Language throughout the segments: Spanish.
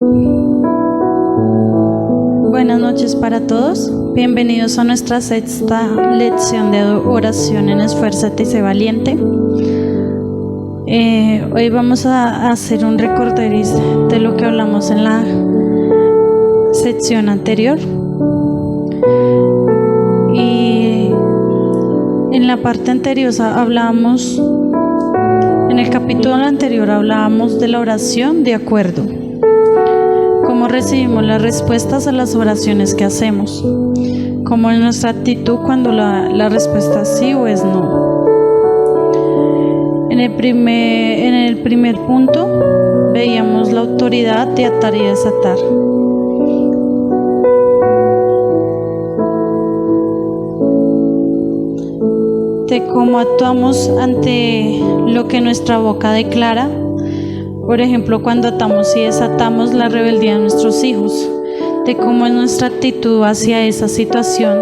Buenas noches para todos. Bienvenidos a nuestra sexta lección de oración en Esfuérzate y sé valiente. Hoy vamos a hacer un recorderis de lo que hablamos en la sección anterior. Y en la parte anterior en el capítulo anterior hablábamos de la oración de acuerdo. Cómo recibimos las respuestas a las oraciones que hacemos, cómo es nuestra actitud cuando la respuesta es sí o es no. En el primer punto veíamos la autoridad de atar y desatar. De cómo actuamos ante lo que nuestra boca declara. Por ejemplo, cuando atamos y desatamos la rebeldía de nuestros hijos, de cómo es nuestra actitud hacia esa situación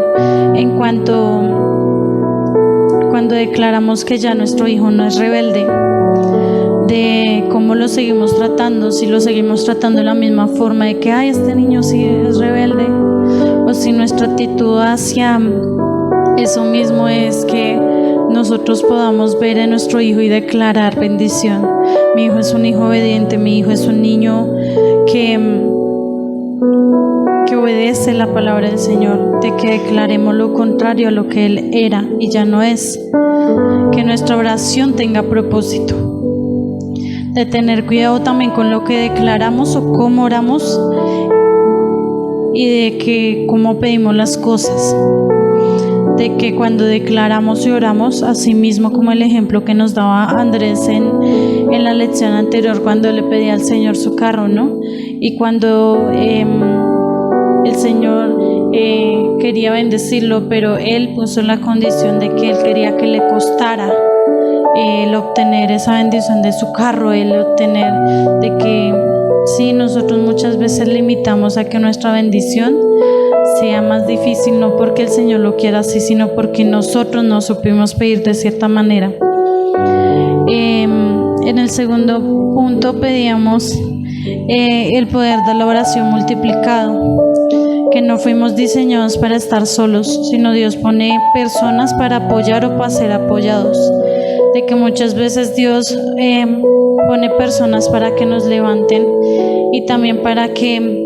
cuando declaramos que ya nuestro hijo no es rebelde, de cómo lo seguimos tratando, si lo seguimos tratando de la misma forma de que este niño sí es rebelde, o si nuestra actitud hacia eso mismo es que nosotros podamos ver en nuestro hijo y declarar bendición. Mi hijo es un hijo obediente, mi hijo es un niño que obedece la palabra del Señor, de que declaremos lo contrario a lo que Él era y ya no es. Que nuestra oración tenga propósito, de tener cuidado también con lo que declaramos o cómo oramos y de que cómo pedimos las cosas. De que cuando declaramos y oramos, así mismo como el ejemplo que nos daba Andrés en la lección anterior, cuando le pedía al Señor su carro, ¿no? Y cuando el Señor quería bendecirlo, pero Él puso la condición de que Él quería que le costara el obtener esa bendición de su carro, el obtener de que sí, nosotros muchas veces limitamos a que nuestra bendición sea más difícil, no porque el Señor lo quiera así, sino porque nosotros no supimos pedir de cierta manera. En el segundo punto pedíamos el poder de la oración multiplicado, que no fuimos diseñados para estar solos, sino Dios pone personas para apoyar o para ser apoyados, de que muchas veces Dios pone personas para que nos levanten y también para que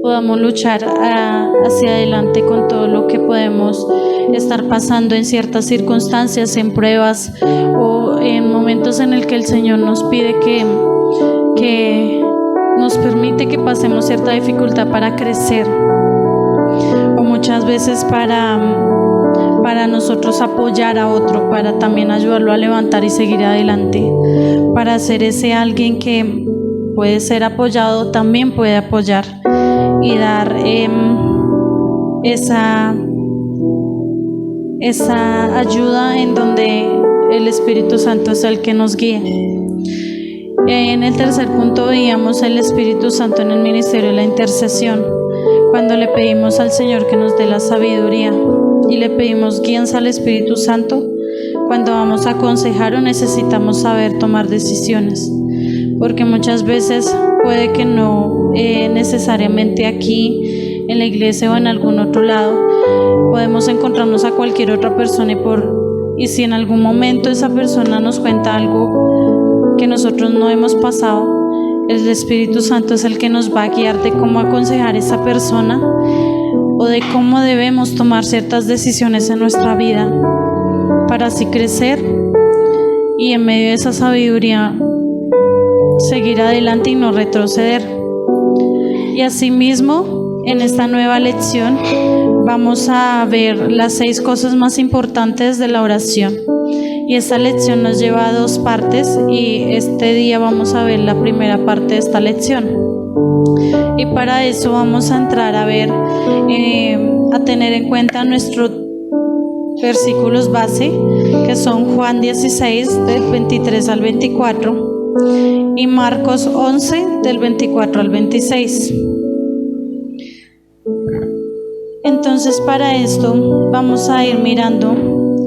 podamos luchar hacia adelante con todo lo que podemos estar pasando en ciertas circunstancias, en pruebas o en momentos en el que el Señor nos pide que nos permite que pasemos cierta dificultad para crecer, o muchas veces para nosotros apoyar a otro, para también ayudarlo a levantar y seguir adelante, para ser ese alguien que puede ser apoyado, también puede apoyar y dar esa ayuda en donde el Espíritu Santo es el que nos guía. En el tercer punto veíamos el Espíritu Santo en el ministerio de la intercesión, cuando le pedimos al Señor que nos dé la sabiduría y le pedimos guianza al Espíritu Santo cuando vamos a aconsejar o necesitamos saber tomar decisiones, porque muchas veces puede que no necesariamente aquí en la iglesia o en algún otro lado podemos encontrarnos a cualquier otra persona y si en algún momento esa persona nos cuenta algo que nosotros no hemos pasado, el Espíritu Santo es el que nos va a guiar de cómo aconsejar a esa persona o de cómo debemos tomar ciertas decisiones en nuestra vida para así crecer y en medio de esa sabiduría seguir adelante y no retroceder. Y asimismo, en esta nueva lección vamos a ver las 6 cosas más importantes de la oración. Y esta lección nos lleva a 2 partes y este día vamos a ver la primera parte de esta lección. Y para eso vamos a entrar a ver, a tener en cuenta nuestros versículos base, que son Juan 16 del 23 al 24 y Marcos 11 del 24 al 26. Entonces para esto vamos a ir mirando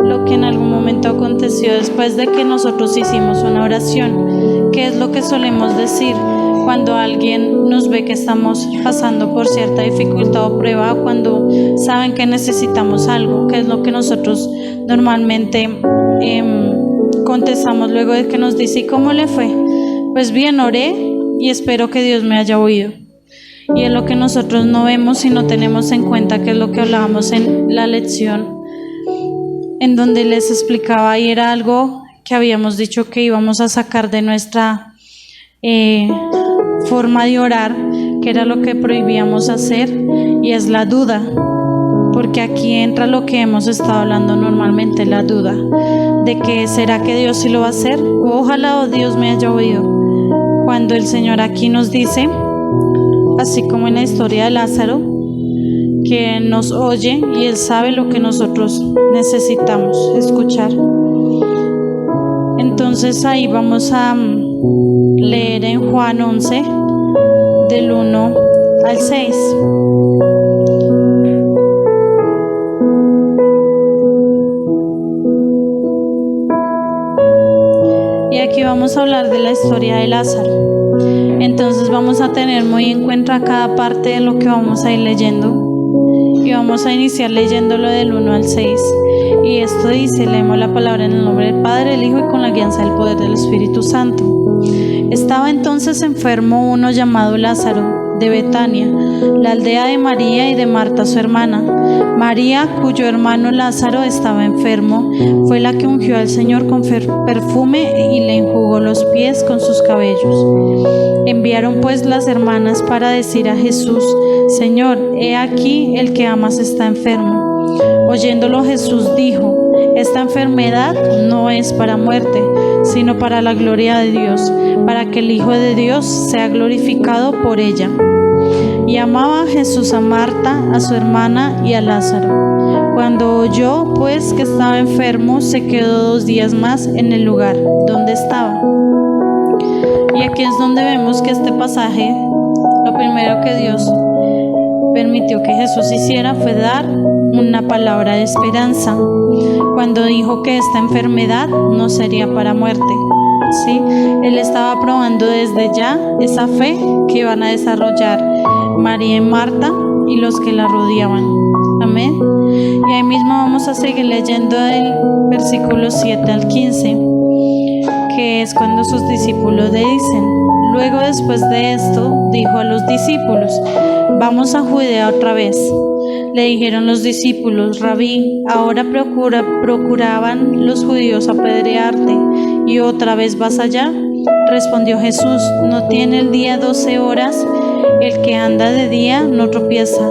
lo que en algún momento aconteció después de que nosotros hicimos una oración. ¿Qué es lo que solemos decir cuando alguien nos ve que estamos pasando por cierta dificultad o prueba, cuando saben que necesitamos algo, que es lo que nosotros normalmente contestamos luego de que nos dice: ¿y cómo le fue? Pues bien, oré y espero que Dios me haya oído. Y es lo que nosotros no vemos y no tenemos en cuenta, que es lo que hablábamos en la lección, en donde les explicaba, y era algo que habíamos dicho que íbamos a sacar de nuestra forma de orar, que era lo que prohibíamos hacer, y es la duda, porque aquí entra lo que hemos estado hablando normalmente, la duda de que ¿será que Dios sí lo va a hacer? Ojalá Dios me haya oído, cuando el Señor aquí nos dice, así como en la historia de Lázaro, que nos oye y Él sabe lo que nosotros necesitamos escuchar. Entonces ahí vamos a leer en Juan 11, del 1 al 6. Y aquí vamos a hablar de la historia de Lázaro. Entonces vamos a tener muy en cuenta cada parte de lo que vamos a ir leyendo. Y vamos a iniciar leyéndolo del 1 al 6. Y esto dice: leemos la palabra en el nombre del Padre, del Hijo y con la guianza del poder del Espíritu Santo. Estaba entonces enfermo uno llamado Lázaro, de Betania, la aldea de María y de Marta su hermana. María, cuyo hermano Lázaro estaba enfermo, fue la que ungió al Señor con perfume y le enjugó los pies con sus cabellos. Enviaron pues las hermanas para decir a Jesús: Señor, he aquí el que amas está enfermo. Oyéndolo Jesús dijo: esta enfermedad no es para muerte, sino para la gloria de Dios, para que el Hijo de Dios sea glorificado por ella. Y amaba Jesús a Marta, a su hermana y a Lázaro. Cuando oyó pues que estaba enfermo, se quedó 2 días más en el lugar donde estaba. Y aquí es donde vemos que este pasaje, lo primero que Dios permitió que Jesús hiciera fue dar una palabra de esperanza, cuando dijo que esta enfermedad no sería para muerte. ¿Sí? Él estaba probando desde ya esa fe que iban a desarrollar María y Marta y los que la rodeaban. Amén. Y ahí mismo vamos a seguir leyendo del versículo 7 al 15, que es cuando sus discípulos le dicen: luego, después de esto, dijo a los discípulos: vamos a Judea otra vez. Le dijeron los discípulos: Rabí, ahora procuraban los judíos apedrearte, ¿y otra vez vas allá? Respondió Jesús: no tiene el día 12 horas, el que anda de día no tropieza,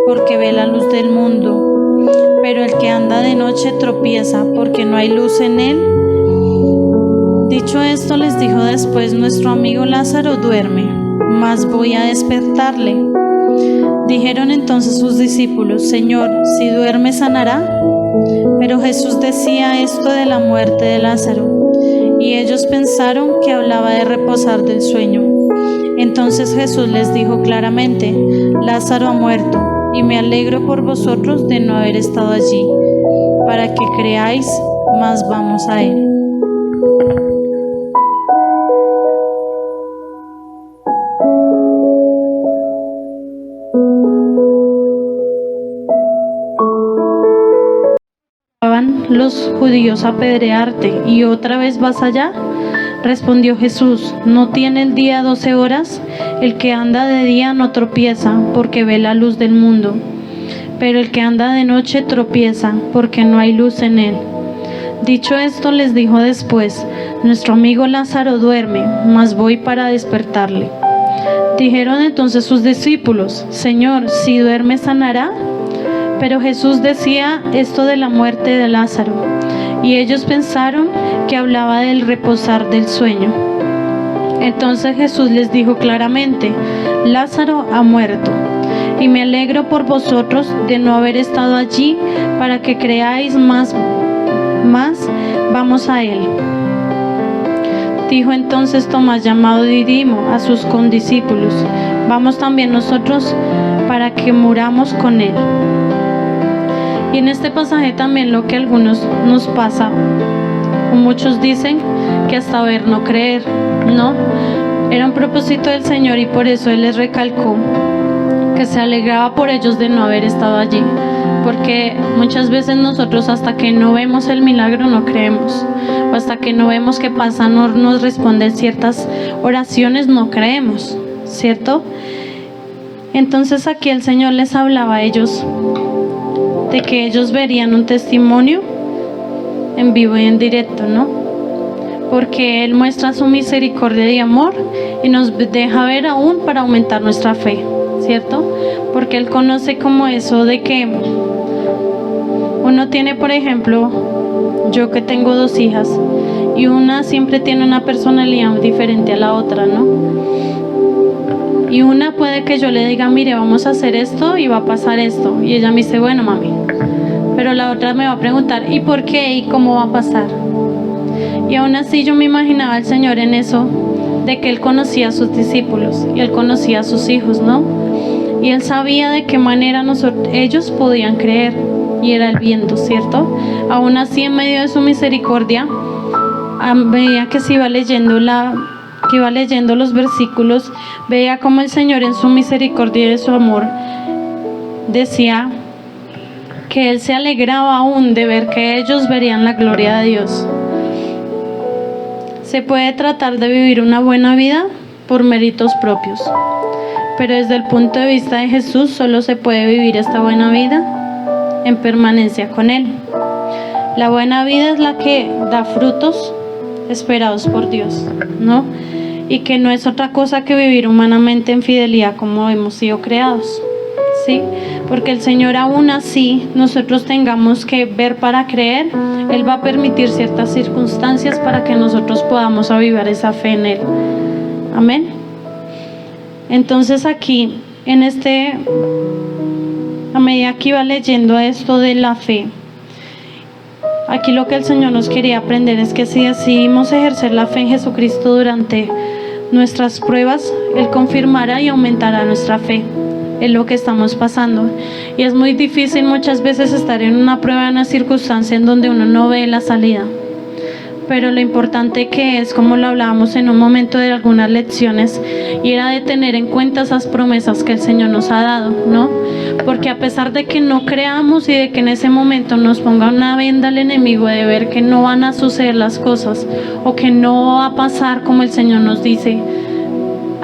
porque ve la luz del mundo, pero el que anda de noche tropieza, porque no hay luz en él. Dicho esto, les dijo después: nuestro amigo Lázaro duerme, mas voy a despertarle. Dijeron entonces sus discípulos: Señor, si duerme sanará. Pero Jesús decía esto de la muerte de Lázaro, y ellos pensaron que hablaba de reposar del sueño. Entonces Jesús les dijo claramente: Lázaro ha muerto, y me alegro por vosotros de no haber estado allí, para que creáis, mas vamos a él. Los judíos apedrearte, ¿y otra vez vas allá? Respondió Jesús: ¿no tiene el día 12 horas? El que anda de día no tropieza, porque ve la luz del mundo, pero el que anda de noche tropieza, porque no hay luz en él. Dicho esto, les dijo después: nuestro amigo Lázaro duerme, mas voy para despertarle. Dijeron entonces sus discípulos: Señor, si duerme sanará. Pero Jesús decía esto de la muerte de Lázaro, y ellos pensaron que hablaba del reposar del sueño. Entonces Jesús les dijo claramente: Lázaro ha muerto, y me alegro por vosotros de no haber estado allí, para que creáis, más vamos a él. Dijo entonces Tomás, llamado Didimo, a sus condiscípulos: vamos también nosotros para que muramos con él. Y en este pasaje también lo que a algunos nos pasa, o muchos dicen que hasta ver no creer, ¿no? Era un propósito del Señor y por eso Él les recalcó que se alegraba por ellos de no haber estado allí. Porque muchas veces nosotros hasta que no vemos el milagro no creemos, o hasta que no vemos que pasa, no nos responden ciertas oraciones, no creemos, ¿cierto? Entonces aquí el Señor les hablaba a ellos de que ellos verían un testimonio en vivo y en directo, ¿no? Porque Él muestra su misericordia y amor y nos deja ver aún para aumentar nuestra fe, ¿cierto? Porque Él conoce como eso de que uno tiene, por ejemplo, yo que tengo 2 hijas y una siempre tiene una personalidad diferente a la otra, ¿no? Y una puede que yo le diga, mire, vamos a hacer esto y va a pasar esto. Y ella me dice, bueno, mami. Pero la otra me va a preguntar, ¿y por qué? ¿Y cómo va a pasar? Y aún así yo me imaginaba al Señor en eso, de que Él conocía a sus discípulos y Él conocía a sus hijos, ¿no? Y Él sabía de qué manera ellos podían creer, y era el viento, ¿cierto? Aún así, en medio de su misericordia, a medida que se iba leyendo los versículos, veía como el Señor en su misericordia y de su amor decía que Él se alegraba aún de ver que ellos verían la gloria de Dios. Se puede tratar de vivir una buena vida por méritos propios, pero desde el punto de vista de Jesús solo se puede vivir esta buena vida en permanencia con Él. La buena vida es la que da frutos esperados por Dios, ¿no? Y que no es otra cosa que vivir humanamente en fidelidad como hemos sido creados, ¿sí? Porque el Señor, aún así nosotros tengamos que ver para creer, Él va a permitir ciertas circunstancias para que nosotros podamos avivar esa fe en Él. Amén. Entonces aquí, a medida que iba leyendo esto de la fe, aquí lo que el Señor nos quería aprender es que si decidimos ejercer la fe en Jesucristo durante nuestras pruebas, Él confirmará y aumentará nuestra fe en lo que estamos pasando. Y es muy difícil muchas veces estar en una prueba, en una circunstancia en donde uno no ve la salida. Pero lo importante que es, como lo hablábamos en un momento de algunas lecciones, y era de tener en cuenta esas promesas que el Señor nos ha dado, ¿no? Porque a pesar de que no creamos y de que en ese momento nos ponga una venda al enemigo de ver que no van a suceder las cosas o que no va a pasar como el Señor nos dice,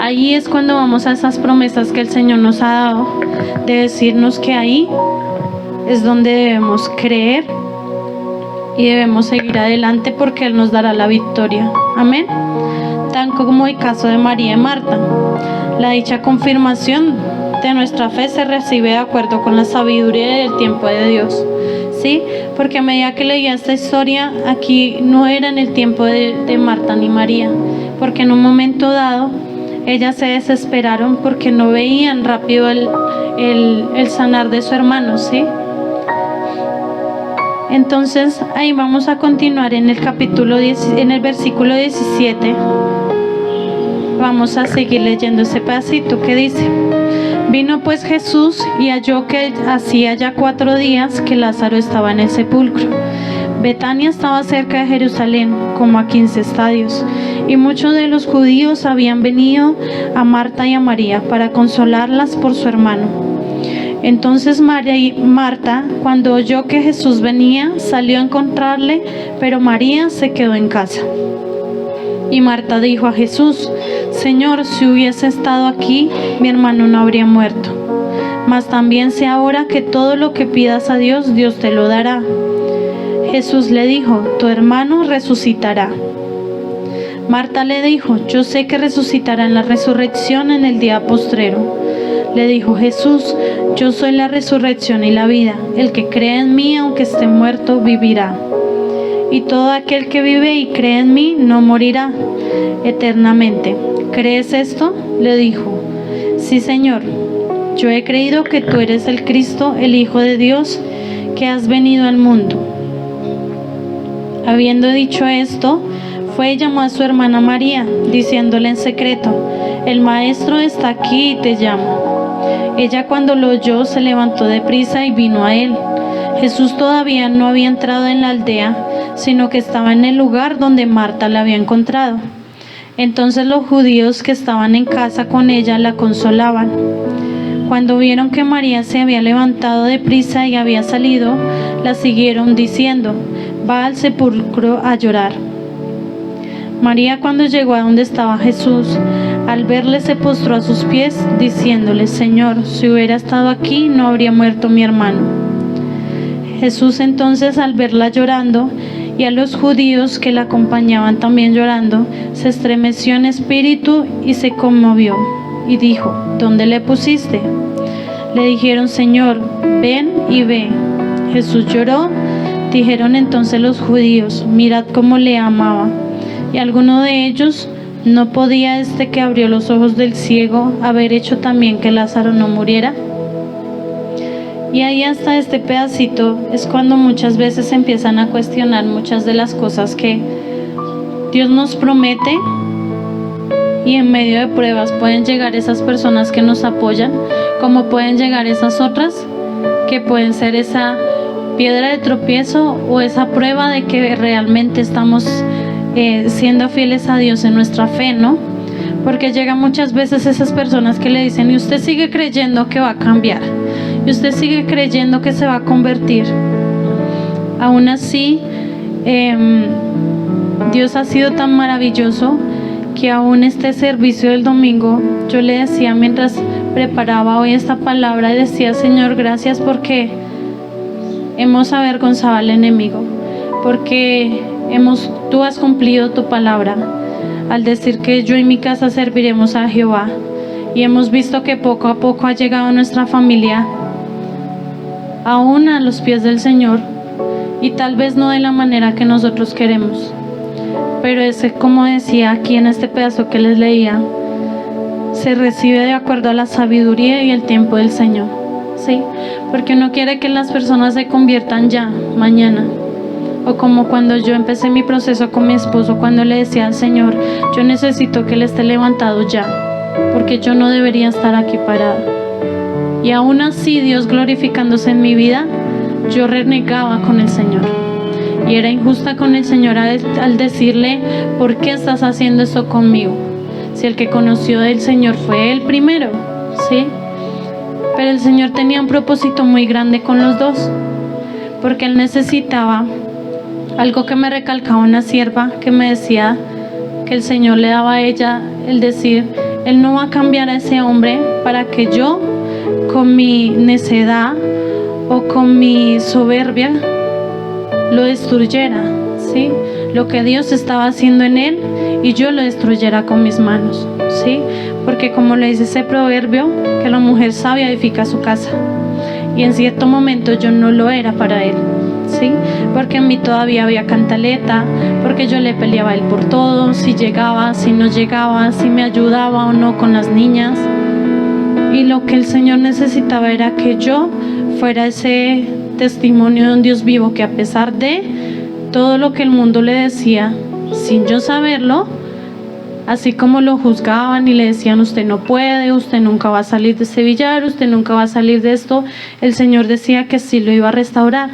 ahí es cuando vamos a esas promesas que el Señor nos ha dado, de decirnos que ahí es donde debemos creer y debemos seguir adelante, porque Él nos dará la victoria. Amén. Tan como el caso de María y Marta, la dicha confirmación de nuestra fe se recibe de acuerdo con la sabiduría del tiempo de Dios, ¿sí? Porque a medida que leía esta historia, aquí no era en el tiempo de Marta ni María, porque en un momento dado ellas se desesperaron porque no veían rápido el sanar de su hermano, ¿sí? Entonces ahí vamos a continuar en el versículo 17. Vamos a seguir leyendo ese pedacito que dice: vino pues Jesús y halló que hacía ya 4 días que Lázaro estaba en el sepulcro. Betania estaba cerca de Jerusalén, como a 15 estadios, y muchos de los judíos habían venido a Marta y a María para consolarlas por su hermano. Entonces Marta, cuando oyó que Jesús venía, salió a encontrarle, pero María se quedó en casa. Y Marta dijo a Jesús: Señor, si hubiese estado aquí, mi hermano no habría muerto. Mas también sé ahora que todo lo que pidas a Dios, Dios te lo dará. Jesús le dijo: tu hermano resucitará. Marta le dijo: yo sé que resucitará en la resurrección en el día postrero. Le dijo Jesús: yo soy la resurrección y la vida. El que cree en mí, aunque esté muerto, vivirá. Y todo aquel que vive y cree en mí no morirá eternamente. ¿Crees esto?, le dijo. Sí, Señor, yo he creído que tú eres el Cristo, el Hijo de Dios, que has venido al mundo. Habiendo dicho esto, fue y llamó a su hermana María, diciéndole en secreto: el Maestro está aquí y te llama. Ella, cuando lo oyó, se levantó deprisa y vino a él. Jesús todavía no había entrado en la aldea, sino que estaba en el lugar donde Marta la había encontrado. Entonces los judíos que estaban en casa con ella la consolaban. Cuando vieron que María se había levantado de prisa y había salido, la siguieron diciendo: va al sepulcro a llorar. María, cuando llegó a donde estaba Jesús, al verle se postró a sus pies, diciéndole: Señor, si hubiera estado aquí, no habría muerto mi hermano. Jesús entonces, al verla llorando, y a los judíos que la acompañaban también llorando, se estremeció en espíritu y se conmovió, y dijo: ¿dónde le pusiste? Le dijeron: Señor, ven y ve. Jesús lloró. Dijeron entonces los judíos: mirad cómo le amaba. Y alguno de ellos: ¿no podía este que abrió los ojos del ciego haber hecho también que Lázaro no muriera? Y ahí hasta este pedacito es cuando muchas veces empiezan a cuestionar muchas de las cosas que Dios nos promete, y en medio de pruebas pueden llegar esas personas que nos apoyan, como pueden llegar esas otras que pueden ser esa piedra de tropiezo o esa prueba de que realmente estamos siendo fieles a Dios en nuestra fe, ¿no? Porque llegan muchas veces esas personas que le dicen: y usted sigue creyendo que va a cambiar, y usted sigue creyendo que se va a convertir. Aún así, Dios ha sido tan maravilloso que aún este servicio del domingo, yo le decía mientras preparaba hoy esta palabra, decía: Señor, gracias porque hemos avergonzado al enemigo, porque tú has cumplido tu palabra al decir que yo y mi casa serviremos a Jehová, y hemos visto que poco a poco ha llegado nuestra familia aún a los pies del Señor, y tal vez no de la manera que nosotros queremos, pero es como decía aquí en este pedazo que les leía, se recibe de acuerdo a la sabiduría y el tiempo del Señor, ¿sí? Porque uno quiere que las personas se conviertan ya, mañana. O como cuando yo empecé mi proceso con mi esposo, cuando le decía al Señor: yo necesito que Él esté levantado ya, porque yo no debería estar aquí parada. Y aún así, Dios glorificándose en mi vida, yo renegaba con el Señor. Y era injusta con el Señor al decirle: ¿por qué estás haciendo esto conmigo? Si el que conoció del Señor fue Él primero, ¿sí? Pero el Señor tenía un propósito muy grande con los dos, porque Él necesitaba algo que me recalcaba una sierva que me decía que el Señor le daba a ella, el decir: Él no va a cambiar a ese hombre para que yo, con mi necedad o con mi soberbia, lo destruyera, ¿sí? Lo que Dios estaba haciendo en él y yo lo destruyera con mis manos, ¿sí? Porque como le dice ese proverbio, que la mujer sabia edifica su casa, y en cierto momento yo no lo era para él, ¿sí? Porque en mí todavía había cantaleta, porque yo le peleaba a él por todo, si llegaba, si no llegaba, si me ayudaba o no con las niñas. Y lo que el Señor necesitaba era que yo fuera ese testimonio de un Dios vivo, que a pesar de todo lo que el mundo le decía, sin yo saberlo, así como lo juzgaban y le decían: usted no puede, usted nunca va a salir de ese billar, usted nunca va a salir de esto, el Señor decía que sí lo iba a restaurar.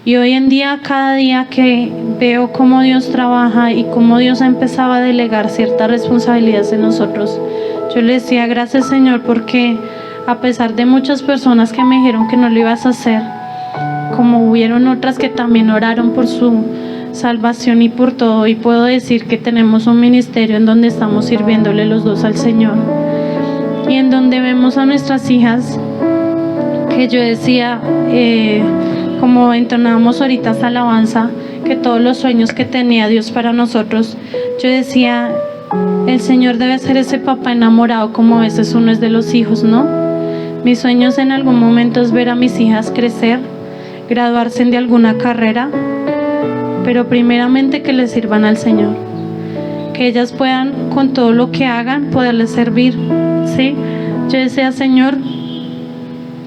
Y hoy en día, cada día que veo cómo Dios trabaja y cómo Dios ha empezado a delegar ciertas responsabilidades en nosotros, yo le decía: gracias, Señor, porque a pesar de muchas personas que me dijeron que no lo ibas a hacer, como hubieron otras que también oraron por su salvación y por todo, y puedo decir que tenemos un ministerio en donde estamos sirviéndole los dos al Señor, y en donde vemos a nuestras hijas, que yo decía, como entonábamos ahorita esta alabanza, que todos los sueños que tenía Dios para nosotros, yo decía: el Señor debe ser ese papá enamorado como a veces uno es de los hijos, ¿no? Mis sueños en algún momento es ver a mis hijas crecer, graduarse de alguna carrera, pero primeramente que les sirvan al Señor, que ellas puedan, con todo lo que hagan, poderles servir, ¿sí? Yo decía: Señor,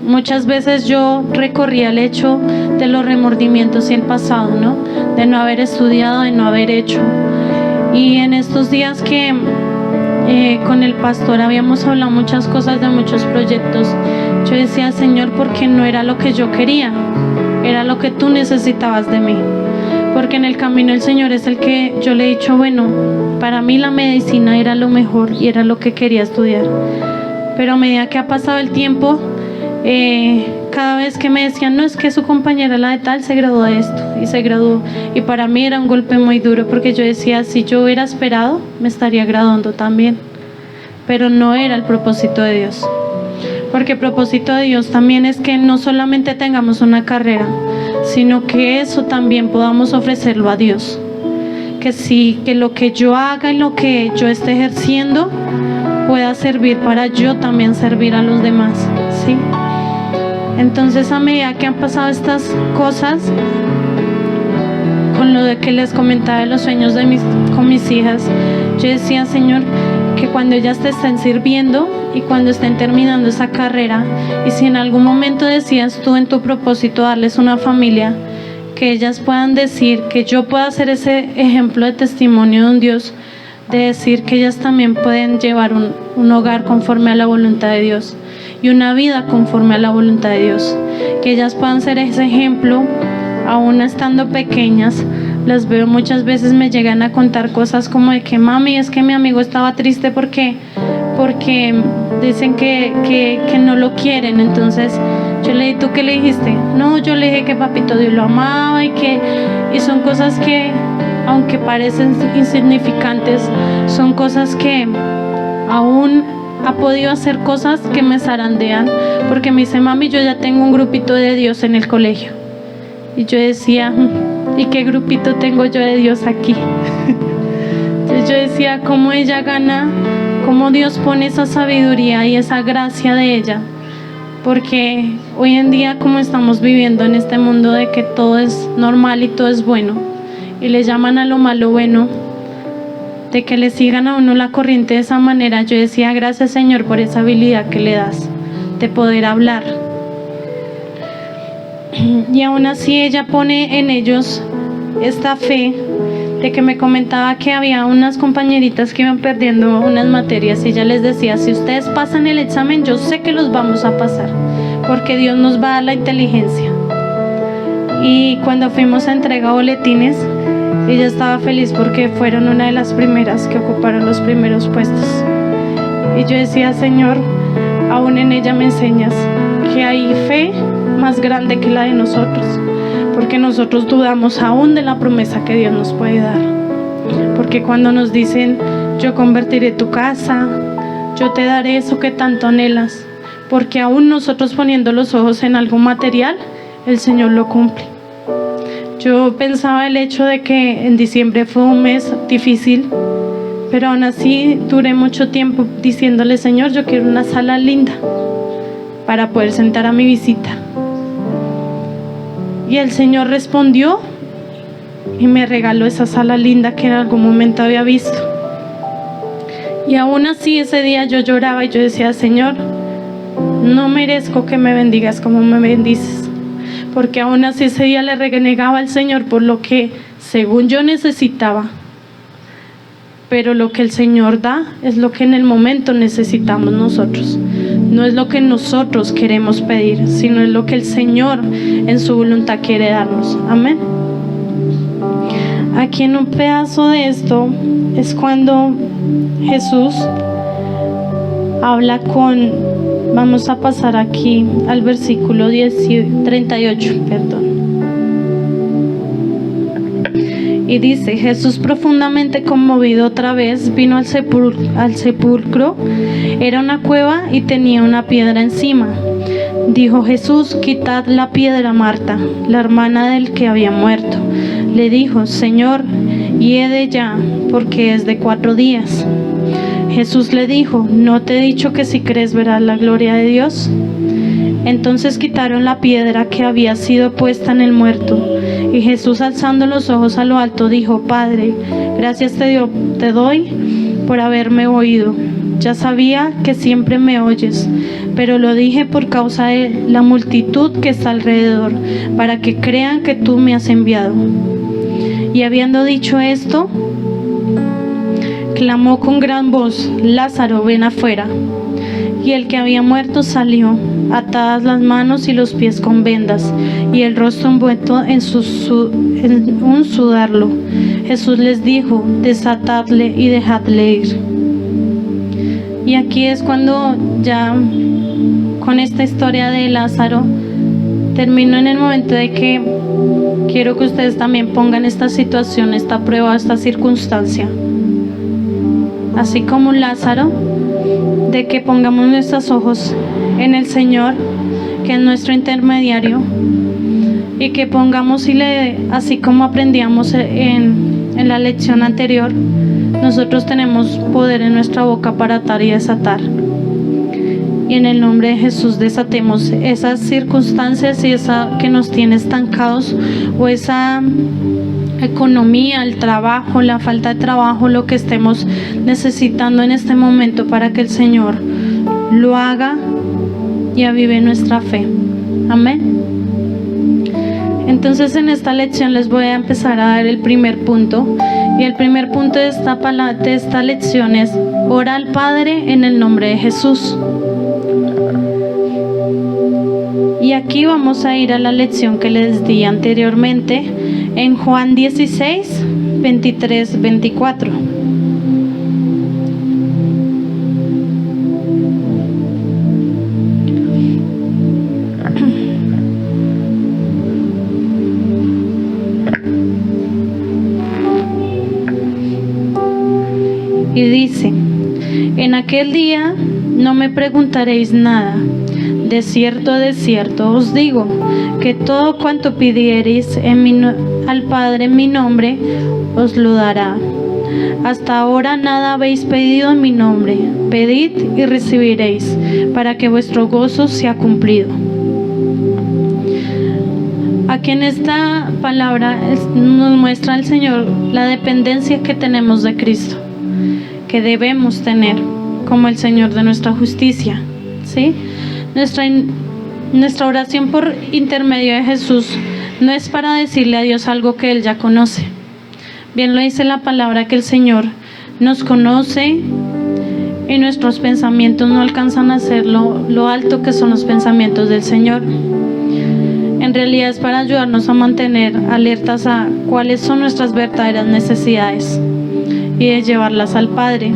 muchas veces yo recorría el hecho de los remordimientos y el pasado, ¿no? De no haber estudiado, de no haber hecho. Y en estos días que con el pastor habíamos hablado muchas cosas de muchos proyectos, yo decía: Señor, porque no era lo que yo quería, era lo que tú necesitabas de mí. Porque en el camino el Señor es el que yo le he dicho: bueno, Para mí la medicina era lo mejor y era lo que quería estudiar. Pero a medida que ha pasado el tiempo, cada vez que me decían, no, es que su compañera, la de tal, se graduó de esto y se graduó. Y para mí era un golpe muy duro porque yo decía, si yo hubiera esperado, me estaría graduando también. Pero no era el propósito de Dios. Porque el propósito de Dios también es que no solamente tengamos una carrera, sino que eso también podamos ofrecerlo a Dios. Que lo que yo haga y lo que yo esté ejerciendo pueda servir para yo también servir a los demás, ¿sí? Entonces, a medida que han pasado estas cosas, con lo de que les comentaba de los sueños con mis hijas, yo decía, Señor, que cuando ellas te estén sirviendo y cuando estén terminando esa carrera, y si en algún momento decías tú en tu propósito darles una familia, que ellas puedan decir, que yo pueda ser ese ejemplo de testimonio de un Dios, de decir que ellas también pueden llevar un hogar conforme a la voluntad de Dios y una vida conforme a la voluntad de Dios, que ellas puedan ser ese ejemplo aún estando pequeñas. Las veo muchas veces, me llegan a contar cosas como de que mami, es que mi amigo estaba triste porque dicen que no lo quieren. Entonces yo le dije, ¿tú qué le dijiste? No, yo le dije que papito Dios lo amaba y son cosas que, aunque parecen insignificantes, son cosas que aún ha podido hacer cosas que me zarandean, porque me dice, mami, yo ya tengo un grupito de Dios en el colegio. Y yo decía, ¿y qué grupito tengo yo de Dios aquí? Entonces yo decía, ¿cómo ella gana? ¿Cómo Dios pone esa sabiduría y esa gracia de ella? Porque hoy en día, como estamos viviendo en este mundo de que todo es normal y todo es bueno, y le llaman a lo malo bueno, de que le sigan a uno la corriente de esa manera, yo decía, gracias Señor por esa habilidad que le das de poder hablar. Y aún así ella pone en ellos esta fe de que me comentaba que había unas compañeritas que iban perdiendo unas materias y ella les decía, si ustedes pasan el examen, yo sé que los vamos a pasar porque Dios nos va a dar la inteligencia. Y cuando fuimos a entregar boletines, ella estaba feliz porque fueron una de las primeras que ocuparon los primeros puestos. Y yo decía, Señor, aún en ella me enseñas que hay fe más grande que la de nosotros, porque nosotros dudamos aún de la promesa que Dios nos puede dar. Porque cuando nos dicen, yo convertiré tu casa, yo te daré eso que tanto anhelas, porque aún nosotros poniendo los ojos en algo material, el Señor lo cumple. Yo pensaba el hecho de que en diciembre fue un mes difícil, pero aún así duré mucho tiempo diciéndole, Señor, yo quiero una sala linda para poder sentar a mi visita. Y el Señor respondió y me regaló esa sala linda que en algún momento había visto. Y aún así ese día yo lloraba y yo decía, Señor, no merezco que me bendigas como me bendices, porque aún así ese día le renegaba al Señor por lo que según yo necesitaba. Pero lo que el Señor da es lo que en el momento necesitamos nosotros. No es lo que nosotros queremos pedir, sino es lo que el Señor en su voluntad quiere darnos. Amén. Aquí en un pedazo de esto es cuando Jesús habla vamos a pasar aquí al versículo 38, perdón. Y dice, Jesús profundamente conmovido otra vez vino al sepulcro. Era una cueva y tenía una piedra encima. Dijo Jesús, quitad la piedra. Marta, la hermana del que había muerto, le dijo, Señor, hiede ya, porque es de 4 días. Jesús le dijo, ¿no te he dicho que si crees verás la gloria de Dios? Entonces quitaron la piedra que había sido puesta en el muerto. Y Jesús, alzando los ojos a lo alto, dijo, Padre, gracias te doy por haberme oído. Ya sabía que siempre me oyes, pero lo dije por causa de la multitud que está alrededor, para que crean que tú me has enviado. Y habiendo dicho esto, clamó con gran voz, Lázaro, ven afuera. Y el que había muerto salió, atadas las manos y los pies con vendas, y el rostro envuelto en un sudarlo. Jesús les dijo: desatadle y dejadle ir. Y aquí es cuando ya con esta historia de Lázaro termino en el momento de que quiero que ustedes también pongan esta situación, esta prueba, esta circunstancia, así como Lázaro, de que pongamos nuestros ojos en el Señor, que es nuestro intermediario, y que pongamos así como aprendíamos en la lección anterior, nosotros tenemos poder en nuestra boca para atar y desatar. Y en el nombre de Jesús desatemos esas circunstancias y esa que nos tiene estancados, o esa economía, el trabajo, la falta de trabajo, lo que estemos necesitando en este momento, para que el Señor lo haga y avive nuestra fe. Amén. Entonces en esta lección les voy a empezar a dar el primer punto, y el primer punto de esta lección es: ora al Padre en el nombre de Jesús. Y aquí vamos a ir a la lección que les di anteriormente en Juan 16, 23, 24. Y dice: en aquel día no me preguntaréis nada. De cierto os digo, que todo cuanto pidiereis al Padre en mi nombre, os lo dará. Hasta ahora nada habéis pedido en mi nombre. Pedid y recibiréis, para que vuestro gozo sea cumplido. Aquí en esta palabra nos muestra el Señor la dependencia que tenemos de Cristo, que debemos tener como el Señor de nuestra justicia, ¿sí? Nuestra oración por intermedio de Jesús no es para decirle a Dios algo que Él ya conoce. Bien lo dice la palabra, que el Señor nos conoce y nuestros pensamientos no alcanzan a ser lo alto que son los pensamientos del Señor. En realidad es para ayudarnos a mantener alertas a cuáles son nuestras verdaderas necesidades y de llevarlas al Padre.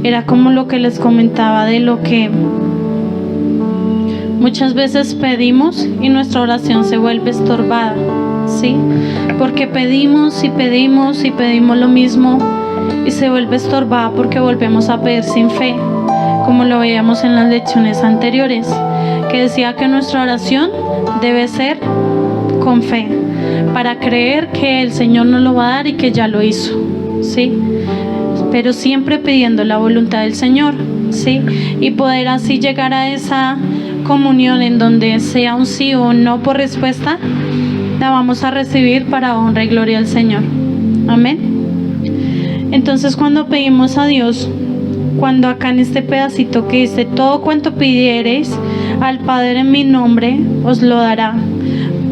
Era como lo que les comentaba, de lo que muchas veces pedimos y nuestra oración se vuelve estorbada, ¿sí? Porque pedimos y pedimos y pedimos lo mismo y se vuelve estorbada porque volvemos a pedir sin fe, como lo veíamos en las lecciones anteriores, que decía que nuestra oración debe ser con fe, para creer que el Señor nos lo va a dar y que ya lo hizo, ¿sí? Pero siempre pidiendo la voluntad del Señor, ¿sí? Y poder así llegar a esa comunión en donde sea un sí o un no por respuesta, la vamos a recibir para honra y gloria al Señor. Amén. Entonces, cuando pedimos a Dios, cuando acá en este pedacito que dice: todo cuanto pidiereis al Padre en mi nombre, os lo dará.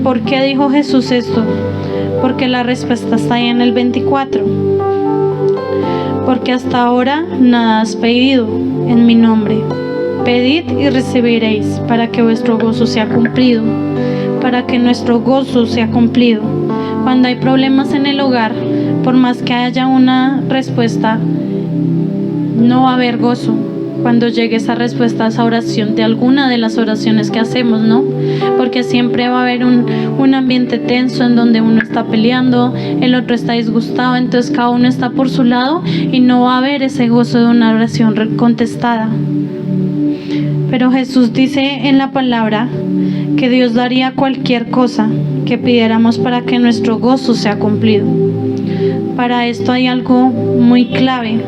¿Por qué dijo Jesús esto? Porque la respuesta está ahí en el 24. Porque hasta ahora nada has pedido en mi nombre. Pedid y recibiréis, para que vuestro gozo sea cumplido. Para que nuestro gozo sea cumplido. Cuando hay problemas en el hogar, por más que haya una respuesta, no va a haber gozo cuando llegue esa respuesta a esa oración, de alguna de las oraciones que hacemos, ¿no? Porque siempre va a haber un ambiente tenso en donde uno está peleando, el otro está disgustado, entonces cada uno está por su lado y no va a haber ese gozo de una oración contestada. Pero Jesús dice en la palabra que Dios daría cualquier cosa que pidiéramos para que nuestro gozo sea cumplido. Para esto hay algo muy clave,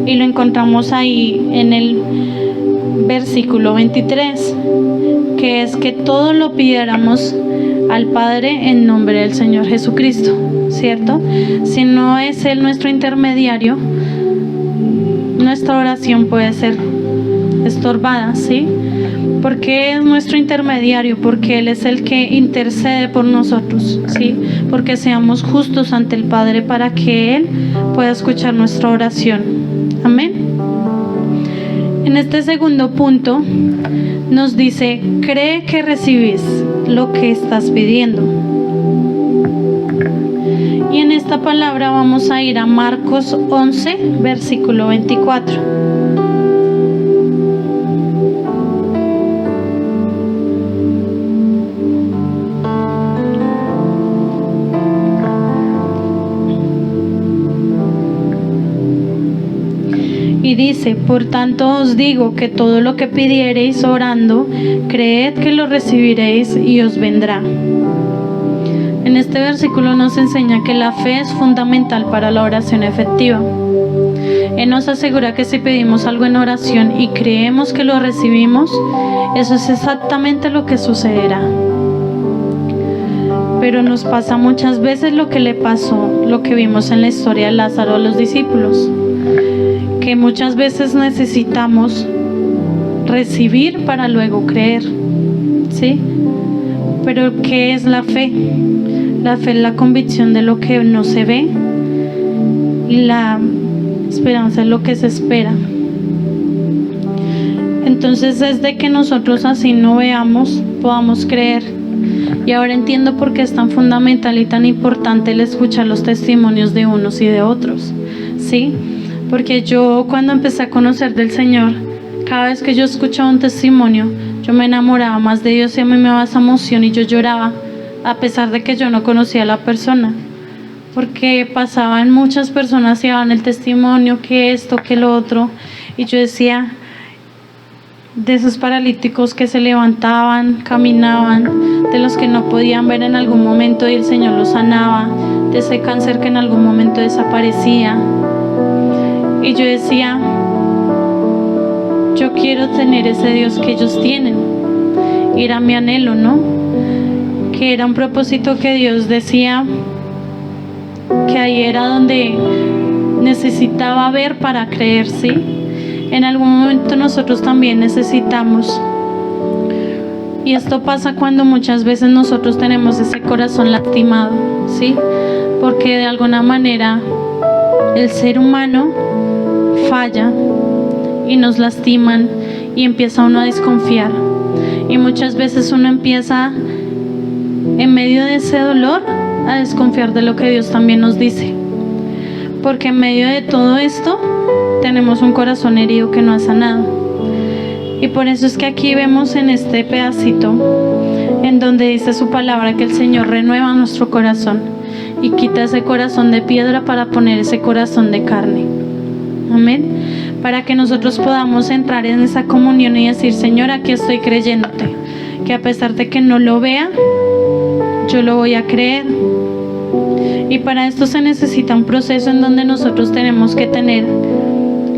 y lo encontramos ahí en el versículo 23, que es que todo lo pidiéramos al Padre en nombre del Señor Jesucristo, ¿cierto? Si no es Él nuestro intermediario, nuestra oración puede ser estorbada, ¿sí? Porque es nuestro intermediario, porque Él es el que intercede por nosotros, ¿sí? Porque seamos justos ante el Padre para que Él pueda escuchar nuestra oración. Amén. En este segundo punto nos dice, cree que recibes lo que estás pidiendo. Y en esta palabra vamos a ir a Marcos 11, versículo 24. Y dice, por tanto os digo que todo lo que pidiereis orando, creed que lo recibiréis y os vendrá. En este versículo nos enseña que la fe es fundamental para la oración efectiva. Él nos asegura que si pedimos algo en oración y creemos que lo recibimos, eso es exactamente lo que sucederá. Pero nos pasa muchas veces lo que le pasó, lo que vimos en la historia de Lázaro a los discípulos, que muchas veces necesitamos recibir para luego creer, ¿sí? Pero ¿qué es la fe? La fe es la convicción de lo que no se ve y la esperanza es lo que se espera. Entonces es de que nosotros así no veamos, podamos creer. Y ahora entiendo por qué es tan fundamental y tan importante el escuchar los testimonios de unos y de otros, ¿sí? Porque yo cuando empecé a conocer del Señor, cada vez que yo escuchaba un testimonio, yo me enamoraba más de Dios y a mí me daba esa emoción y yo lloraba, a pesar de que yo no conocía a la persona. Porque pasaban muchas personas y daban el testimonio, que esto, que lo otro, y yo decía, de esos paralíticos que se levantaban, caminaban, de los que no podían ver en algún momento y el Señor los sanaba, de ese cáncer que en algún momento desaparecía. Y yo decía, yo quiero tener ese Dios que ellos tienen. Y era mi anhelo, ¿no? Que era un propósito que Dios decía que ahí era donde necesitaba ver para creer, ¿sí? En algún momento nosotros también necesitamos. Y esto pasa cuando muchas veces nosotros tenemos ese corazón lastimado, ¿sí? Porque de alguna manera el ser humano falla y nos lastiman y empieza uno a desconfiar. Y muchas veces uno empieza en medio de ese dolor a desconfiar de lo que Dios también nos dice. Porque en medio de todo esto tenemos un corazón herido que no ha sanado. Y por eso es que aquí vemos en este pedacito en donde dice su palabra que el Señor renueva nuestro corazón y quita ese corazón de piedra para poner ese corazón de carne. Amén. Para que nosotros podamos entrar en esa comunión y decir, Señor, aquí estoy creyéndote, que a pesar de que no lo vea, yo lo voy a creer. Y para esto se necesita un proceso en donde nosotros tenemos que tener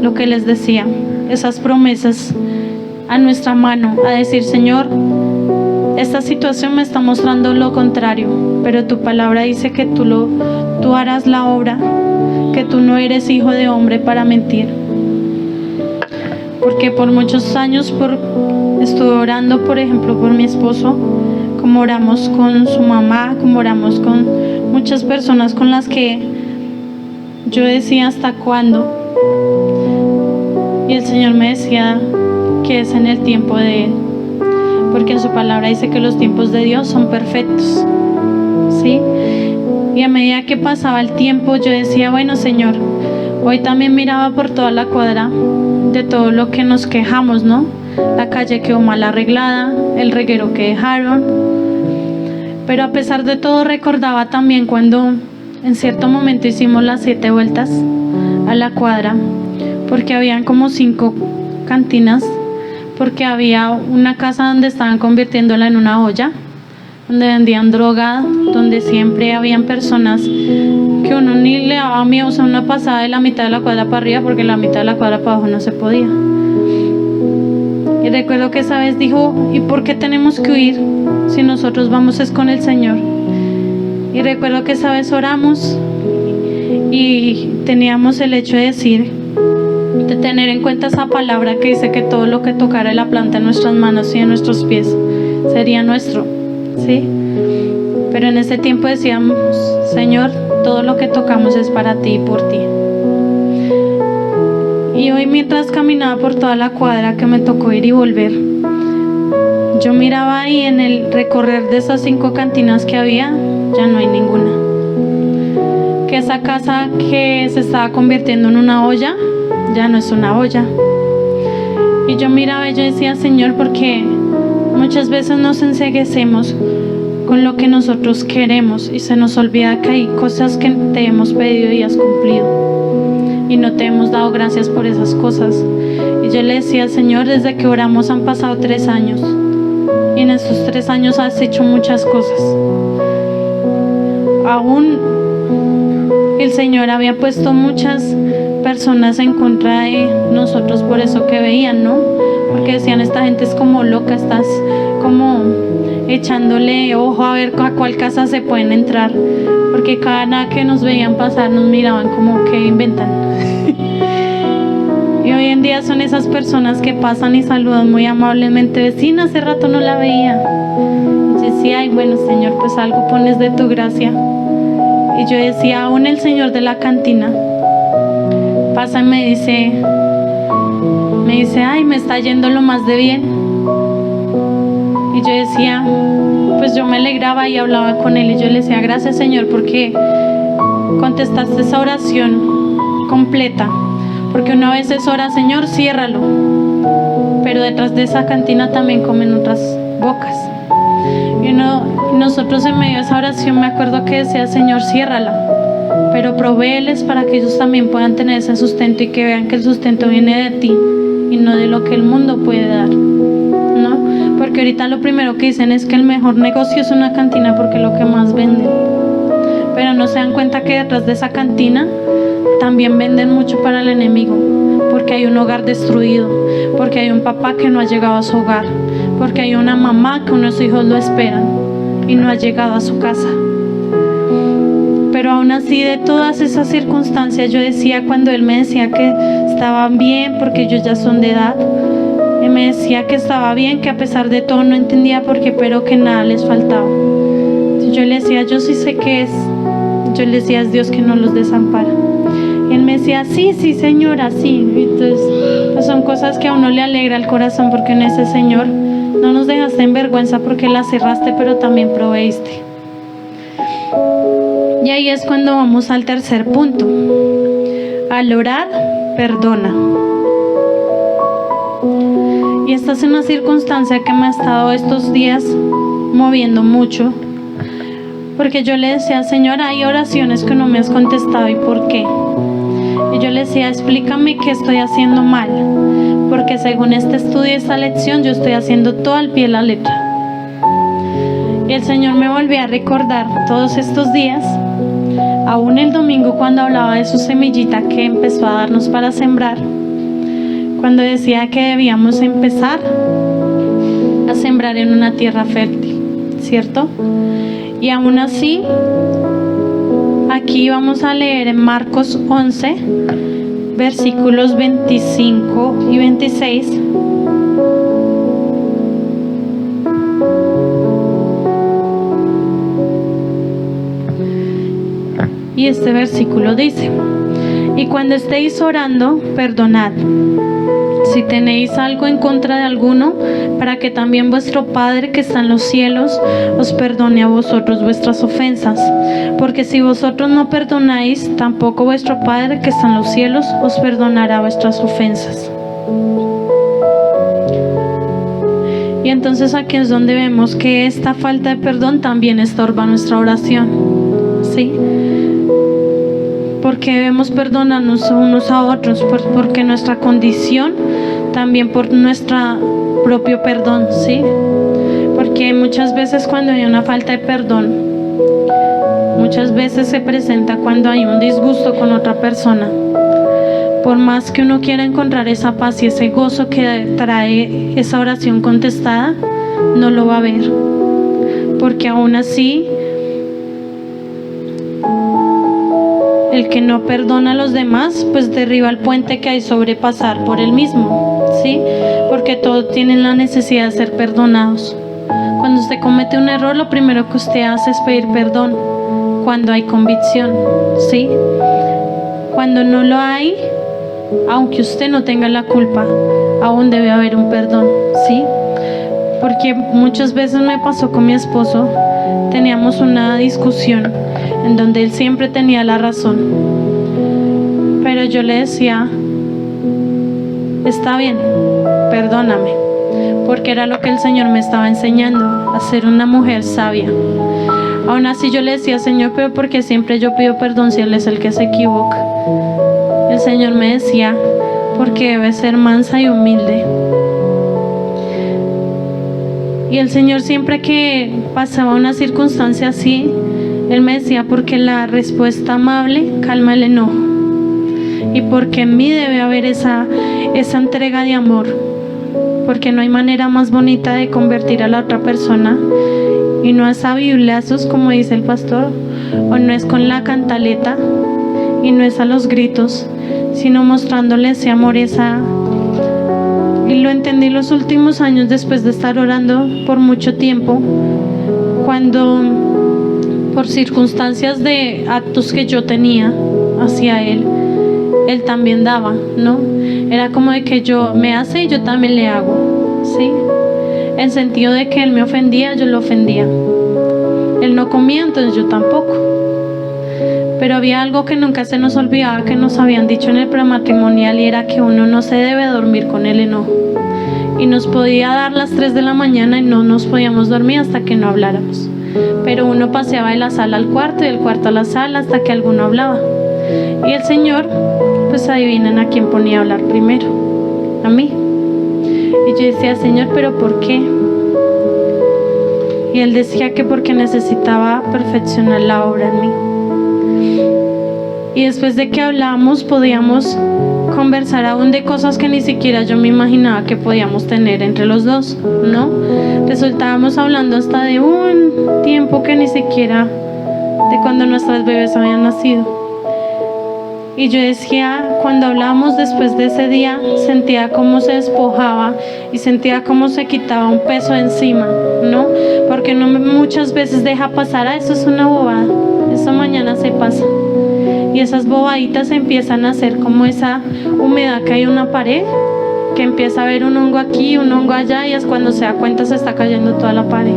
lo que les decía, esas promesas a nuestra mano, a decir, Señor, esta situación me está mostrando lo contrario, pero tu palabra dice que tú harás la obra, que tú no eres hijo de hombre para mentir. Porque por muchos años estuve orando, por ejemplo, por mi esposo, como oramos con su mamá, como oramos con muchas personas con las que yo decía, ¿hasta cuándo? Y el Señor me decía que es en el tiempo de Él, porque en su palabra dice que los tiempos de Dios son perfectos, ¿sí? Y a medida que pasaba el tiempo yo decía, bueno, Señor, hoy también miraba por toda la cuadra de todo lo que nos quejamos, ¿no? La calle quedó mal arreglada, el reguero que dejaron, pero a pesar de todo recordaba también cuando en cierto momento hicimos las 7 vueltas a la cuadra, porque habían como 5 cantinas, porque había una casa donde estaban convirtiéndola en una olla, donde vendían droga, donde siempre habían personas que uno ni le daba miedo, o sea, una pasada de la mitad de la cuadra para arriba, porque la mitad de la cuadra para abajo no se podía. Y recuerdo que esa vez dijo, ¿y por qué tenemos que huir si nosotros vamos es con el Señor? Y recuerdo que esa vez oramos y teníamos el hecho de decir, de tener en cuenta esa palabra que dice que todo lo que tocara la planta en nuestras manos y en nuestros pies sería nuestro, ¿sí? Pero en ese tiempo decíamos, Señor, todo lo que tocamos es para ti y por ti. Y hoy, mientras caminaba por toda la cuadra que me tocó ir y volver, yo miraba ahí en el recorrer de esas 5 cantinas que había, ya no hay ninguna. Que esa casa que se estaba convirtiendo en una olla, ya no es una olla. Y yo miraba y yo decía, Señor, porque muchas veces nos enceguecemos con lo que nosotros queremos y se nos olvida que hay cosas que te hemos pedido y has cumplido y no te hemos dado gracias por esas cosas. Y yo le decía, Señor, desde que oramos han pasado 3 años y en esos 3 años has hecho muchas cosas. Aún el Señor había puesto muchas personas en contra de nosotros por eso que veían, ¿no? Porque decían, esta gente es como loca, estás como echándole ojo a ver a cuál casa se pueden entrar, porque cada que nos veían pasar nos miraban como que inventan. Y hoy en día son esas personas que pasan y saludan muy amablemente, vecina, hace rato no la veía. Y yo decía, ay, bueno, Señor, pues algo pones de tu gracia. Y yo decía, aún el señor de la cantina pasa y me dice, ay, me está yendo lo más de bien. Y yo decía, pues yo me alegraba y hablaba con él y yo le decía, gracias, Señor, porque contestaste esa oración completa. Porque una vez es ora, Señor, ciérralo, pero detrás de esa cantina también comen otras bocas. Y nosotros en medio de esa oración me acuerdo que decía, Señor, ciérrala, pero provéeles para que ellos también puedan tener ese sustento y que vean que el sustento viene de ti y no de lo que el mundo puede dar, ¿no? Porque ahorita lo primero que dicen es que el mejor negocio es una cantina porque es lo que más venden, pero no se dan cuenta que detrás de esa cantina también venden mucho para el enemigo, porque hay un hogar destruido, porque hay un papá que no ha llegado a su hogar, porque hay una mamá que unos hijos lo esperan y no ha llegado a su casa. Pero aún así, de todas esas circunstancias, yo decía, cuando él me decía que estaban bien porque ellos ya son de edad, y me decía que estaba bien, que a pesar de todo no entendía por qué, pero que nada les faltaba. Yo le decía, yo sí sé qué es. Yo le decía, es Dios que no los desampara. Y él me decía, sí, señora, sí. Entonces, pues son cosas que a uno le alegra el corazón, porque en ese Señor no nos dejaste en vergüenza porque la cerraste, pero también proveíste. Y ahí es cuando vamos al tercer punto. Al orar, perdona. Y esta es una circunstancia que me ha estado estos días moviendo mucho, porque yo le decía, Señor, hay oraciones que no me has contestado, ¿y por qué? Y yo le decía, explícame qué estoy haciendo mal, porque según este estudio y esta lección yo estoy haciendo todo al pie de la letra. Y el Señor me volvió a recordar todos estos días, aún el domingo cuando hablaba de su semillita que empezó a darnos para sembrar, cuando decía que debíamos empezar a sembrar en una tierra fértil, ¿cierto? Y aún así, aquí vamos a leer en Marcos 11, versículos 25 y 26. Y este versículo dice, y cuando estéis orando, perdonad, si tenéis algo en contra de alguno, para que también vuestro Padre que está en los cielos os perdone a vosotros vuestras ofensas. Porque si vosotros no perdonáis, tampoco vuestro Padre que está en los cielos os perdonará vuestras ofensas. Y entonces aquí es donde vemos que esta falta de perdón también estorba nuestra oración, ¿sí? Porque debemos perdonarnos unos a otros, porque nuestra condición, también por nuestro propio perdón, ¿sí? Porque muchas veces cuando hay una falta de perdón, muchas veces se presenta cuando hay un disgusto con otra persona. Por más que uno quiera encontrar esa paz y ese gozo que trae esa oración contestada, no lo va a ver, porque aún así el que no perdona a los demás, pues derriba el puente que hay sobre pasar por él mismo, ¿sí? Porque todos tienen la necesidad de ser perdonados. Cuando usted comete un error, lo primero que usted hace es pedir perdón. Cuando hay convicción, ¿sí? Cuando no lo hay, aunque usted no tenga la culpa, aún debe haber un perdón, ¿sí? Porque muchas veces me pasó con mi esposo, teníamos una discusión en donde él siempre tenía la razón, pero yo le decía, está bien, perdóname, porque era lo que el Señor me estaba enseñando, a ser una mujer sabia. Aún así yo le decía, Señor, pero porque siempre yo pido perdón si Él es el que se equivoca. El Señor me decía, porque debe ser mansa y humilde. Y el Señor, siempre que pasaba una circunstancia así, Él me decía, porque la respuesta amable calma el enojo, y porque en mí debe haber esa entrega de amor, porque no hay manera más bonita de convertir a la otra persona, y no es a bibliazos, como dice el pastor, o no es con la cantaleta, y no es a los gritos, sino mostrándole ese amor, y lo entendí los últimos años después de estar orando por mucho tiempo, cuando por circunstancias de actos que yo tenía hacia Él también daba, ¿no? Era como de que yo me hace y yo también le hago, ¿sí? En sentido de que Él me ofendía, yo lo ofendía. Él no comía, entonces yo tampoco. Pero había algo que nunca se nos olvidaba, que nos habían dicho en el prematrimonial, y era que uno no se debe dormir con el enojo. Y nos podía dar las 3 de la mañana y no nos podíamos dormir hasta que no habláramos. Pero uno paseaba de la sala al cuarto y del cuarto a la sala hasta que alguno hablaba. Y el Señor, pues adivinen a quién ponía a hablar primero, a mí. Y yo decía, Señor, ¿pero por qué? Y Él decía que porque necesitaba perfeccionar la obra en mí. Y después de que hablábamos, podíamos conversar aún de cosas que ni siquiera yo me imaginaba que podíamos tener entre los dos, ¿no? Resultábamos hablando hasta de un tiempo que ni siquiera de cuando nuestras bebés habían nacido. Y yo decía, cuando hablábamos después de ese día, sentía cómo se despojaba y sentía cómo se quitaba un peso encima, ¿no? Porque uno muchas veces deja pasar, eso es una bobada, eso mañana se pasa. Y esas bobaditas empiezan a hacer como esa humedad que hay en una pared, que empieza a haber un hongo aquí, un hongo allá, y es cuando se da cuenta se está cayendo toda la pared.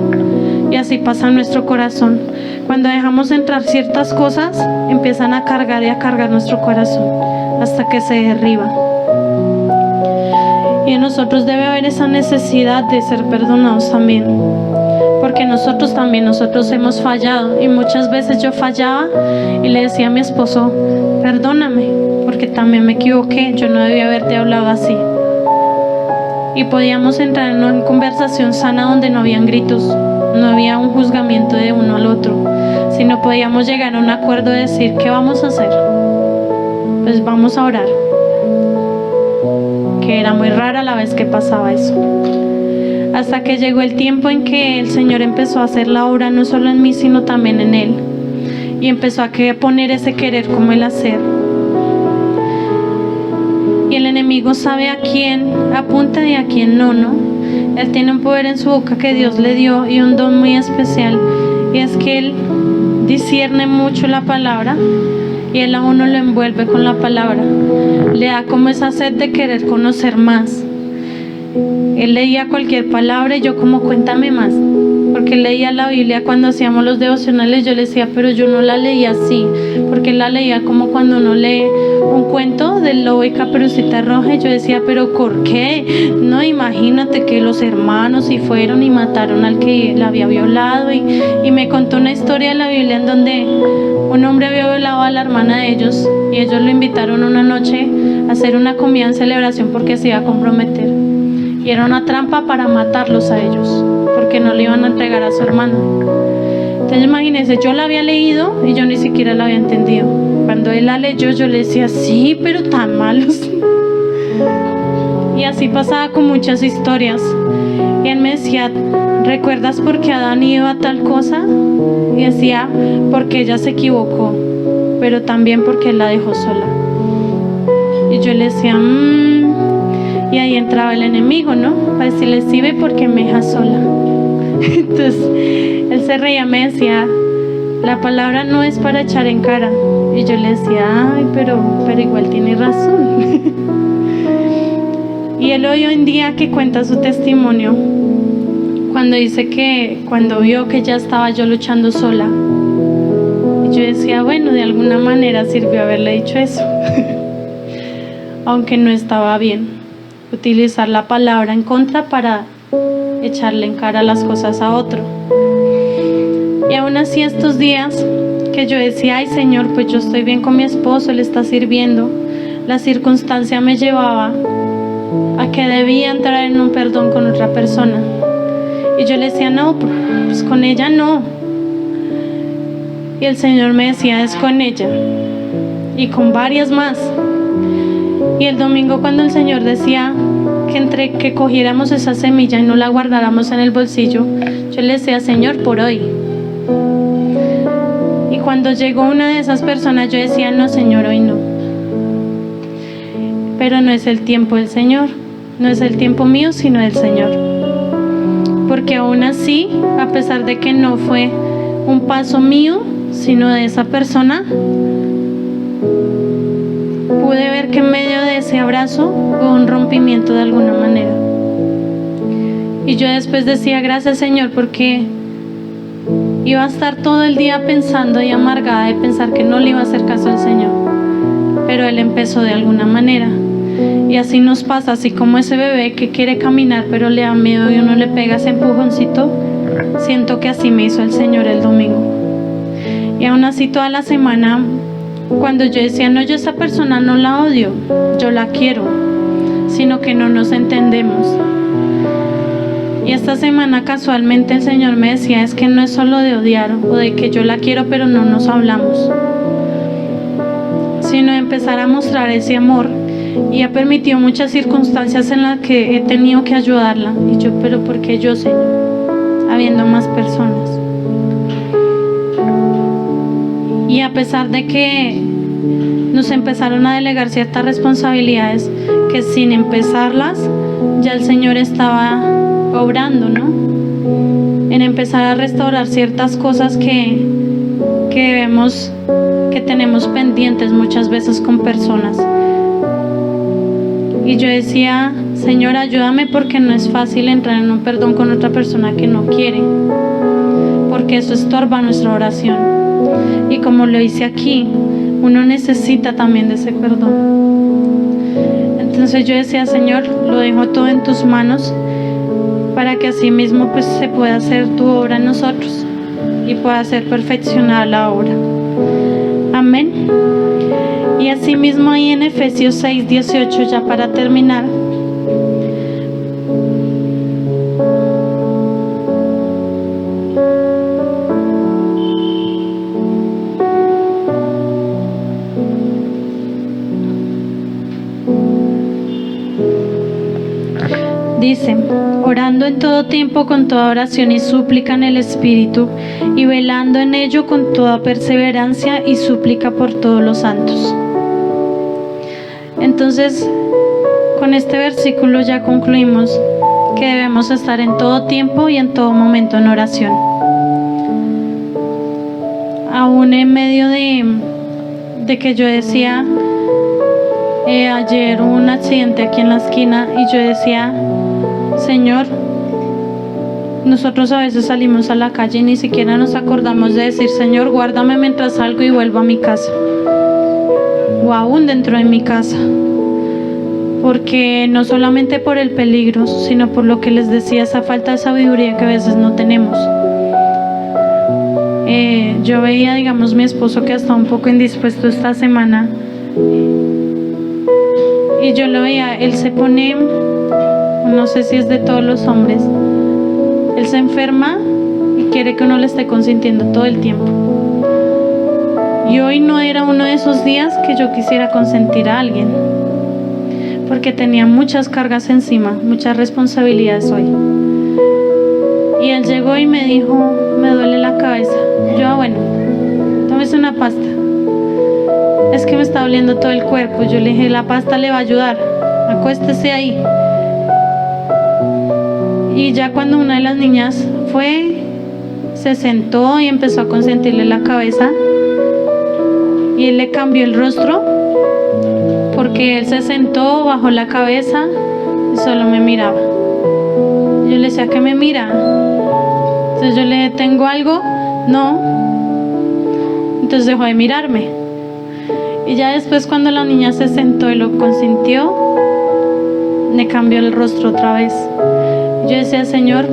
Y así pasa en nuestro corazón. Cuando dejamos entrar ciertas cosas, empiezan a cargar y a cargar nuestro corazón hasta que se derriba. Y en nosotros debe haber esa necesidad de ser perdonados también, porque nosotros hemos fallado, y muchas veces yo fallaba y le decía a mi esposo, perdóname, porque también me equivoqué, yo no debía haberte hablado así. Y podíamos entrar en una conversación sana donde no habían gritos, no había un juzgamiento de uno al otro, sino podíamos llegar a un acuerdo de decir, ¿qué vamos a hacer? Pues vamos a orar. Que era muy rara la vez que pasaba eso. Hasta que llegó el tiempo en que el Señor empezó a hacer la obra no solo en mí, sino también en Él. Y empezó a poner ese querer como el hacer. Y el enemigo sabe a quién apunta y a quién no, ¿no? Él tiene un poder en su boca que Dios le dio, y un don muy especial. Y es que Él discierne mucho la palabra, y Él a uno lo envuelve con la palabra. Le da como esa sed de querer conocer más. Él leía cualquier palabra y yo como, cuéntame más, porque él leía la Biblia cuando hacíamos los devocionales. Yo le decía, pero yo no la leía así, porque él la leía como cuando uno lee un cuento del lobo y Caperucita Roja. Y yo decía, pero ¿por qué? No, imagínate que los hermanos y fueron y mataron al que la había violado, y me contó una historia de la Biblia en donde un hombre había violado a la hermana de ellos, y ellos lo invitaron una noche a hacer una comida en celebración porque se iba a comprometer. Y era una trampa para matarlos a ellos, porque no le iban a entregar a su hermano. Entonces imagínense, yo la había leído y yo ni siquiera la había entendido. Cuando él la leyó, yo le decía, sí, pero tan malos. Y así pasaba con muchas historias. Y él me decía, ¿recuerdas por qué Adán iba a tal cosa? Y decía, porque ella se equivocó, pero también porque él la dejó sola. Y yo le decía, y ahí entraba el enemigo, ¿no? Para decirle, sí, ve porque me deja sola. Entonces él se reía, me decía, la palabra no es para echar en cara. Y yo le decía, ay, pero igual tiene razón. Y él hoy en día que cuenta su testimonio, cuando dice que cuando vio que ya estaba yo luchando sola, y yo decía, bueno, de alguna manera sirvió haberle dicho eso. Aunque no estaba bien utilizar la palabra en contra para echarle en cara las cosas a otro. Y aún así estos días que yo decía, ay Señor, pues yo estoy bien con mi esposo, él está sirviendo, la circunstancia me llevaba a que debía entrar en un perdón con otra persona. Y yo le decía, no, pues con ella no. Y el Señor me decía, es con ella y con varias más. Y el domingo cuando el Señor decía que entre que cogiéramos esa semilla y no la guardáramos en el bolsillo, yo le decía, Señor, por hoy. Y cuando llegó una de esas personas, yo decía, no, Señor, hoy no. Pero no es el tiempo del Señor, no es el tiempo mío, sino del Señor. Porque aún así, a pesar de que no fue un paso mío, sino de esa persona, pude ver que en medio de ese abrazo hubo un rompimiento de alguna manera. Y yo después decía, gracias Señor, porque iba a estar todo el día pensando y amargada de pensar que no le iba a hacer caso al Señor. Pero Él empezó de alguna manera. Y así nos pasa, así como ese bebé que quiere caminar pero le da miedo y uno le pega ese empujoncito. Siento que así me hizo el Señor el domingo. Y aún así toda la semana, cuando yo decía, no, yo a esa persona no la odio, yo la quiero, sino que no nos entendemos. Y esta semana casualmente el Señor me decía, es que no es solo de odiar o de que yo la quiero pero no nos hablamos, sino de empezar a mostrar ese amor. Y ha permitido muchas circunstancias en las que he tenido que ayudarla. Y yo, pero ¿por qué yo, Señor? Habiendo más personas. Y a pesar de que nos empezaron a delegar ciertas responsabilidades que sin empezarlas ya el Señor estaba obrando, ¿no? En empezar a restaurar ciertas cosas que tenemos pendientes muchas veces con personas. Y yo decía, Señor, ayúdame, porque no es fácil entrar en un perdón con otra persona que no quiere, porque eso estorba nuestra oración. Y como lo hice aquí, uno necesita también de ese perdón. Entonces yo decía, Señor, lo dejo todo en tus manos, para que así mismo pues se pueda hacer tu obra en nosotros y pueda ser perfeccionada la obra. Amén. Y así mismo ahí en Efesios 6:18, ya para terminar, dice, orando en todo tiempo con toda oración y súplica en el Espíritu, y velando en ello con toda perseverancia y súplica por todos los santos. Entonces, con este versículo ya concluimos que debemos estar en todo tiempo y en todo momento en oración. Aún en medio de que yo decía, ayer hubo un accidente aquí en la esquina y yo decía, Señor, nosotros a veces salimos a la calle y ni siquiera nos acordamos de decir, Señor, guárdame mientras salgo y vuelvo a mi casa, o aún dentro de mi casa, porque no solamente por el peligro, sino por lo que les decía, esa falta de sabiduría que a veces no tenemos. Yo veía, digamos, mi esposo que está un poco indispuesto esta semana, y yo lo veía, él se pone, no sé si es de todos los hombres, él se enferma y quiere que uno le esté consintiendo todo el tiempo. Y hoy no era uno de esos días que yo quisiera consentir a alguien, porque tenía muchas cargas encima, muchas responsabilidades hoy. Y él llegó y me dijo, me duele la cabeza. Yo, bueno, tómese una pasta. Es que me está doliendo todo el cuerpo. Yo le dije, la pasta le va a ayudar, acuéstese ahí. Y ya cuando una de las niñas fue, se sentó y empezó a consentirle la cabeza, y él le cambió el rostro porque él se sentó, bajó la cabeza y solo me miraba. Yo le decía, ¿qué me mira? Entonces yo le dije, ¿tengo algo? No. Entonces dejó de mirarme. Y ya después, cuando la niña se sentó y lo consintió, me cambió el rostro otra vez. Yo decía, Señor,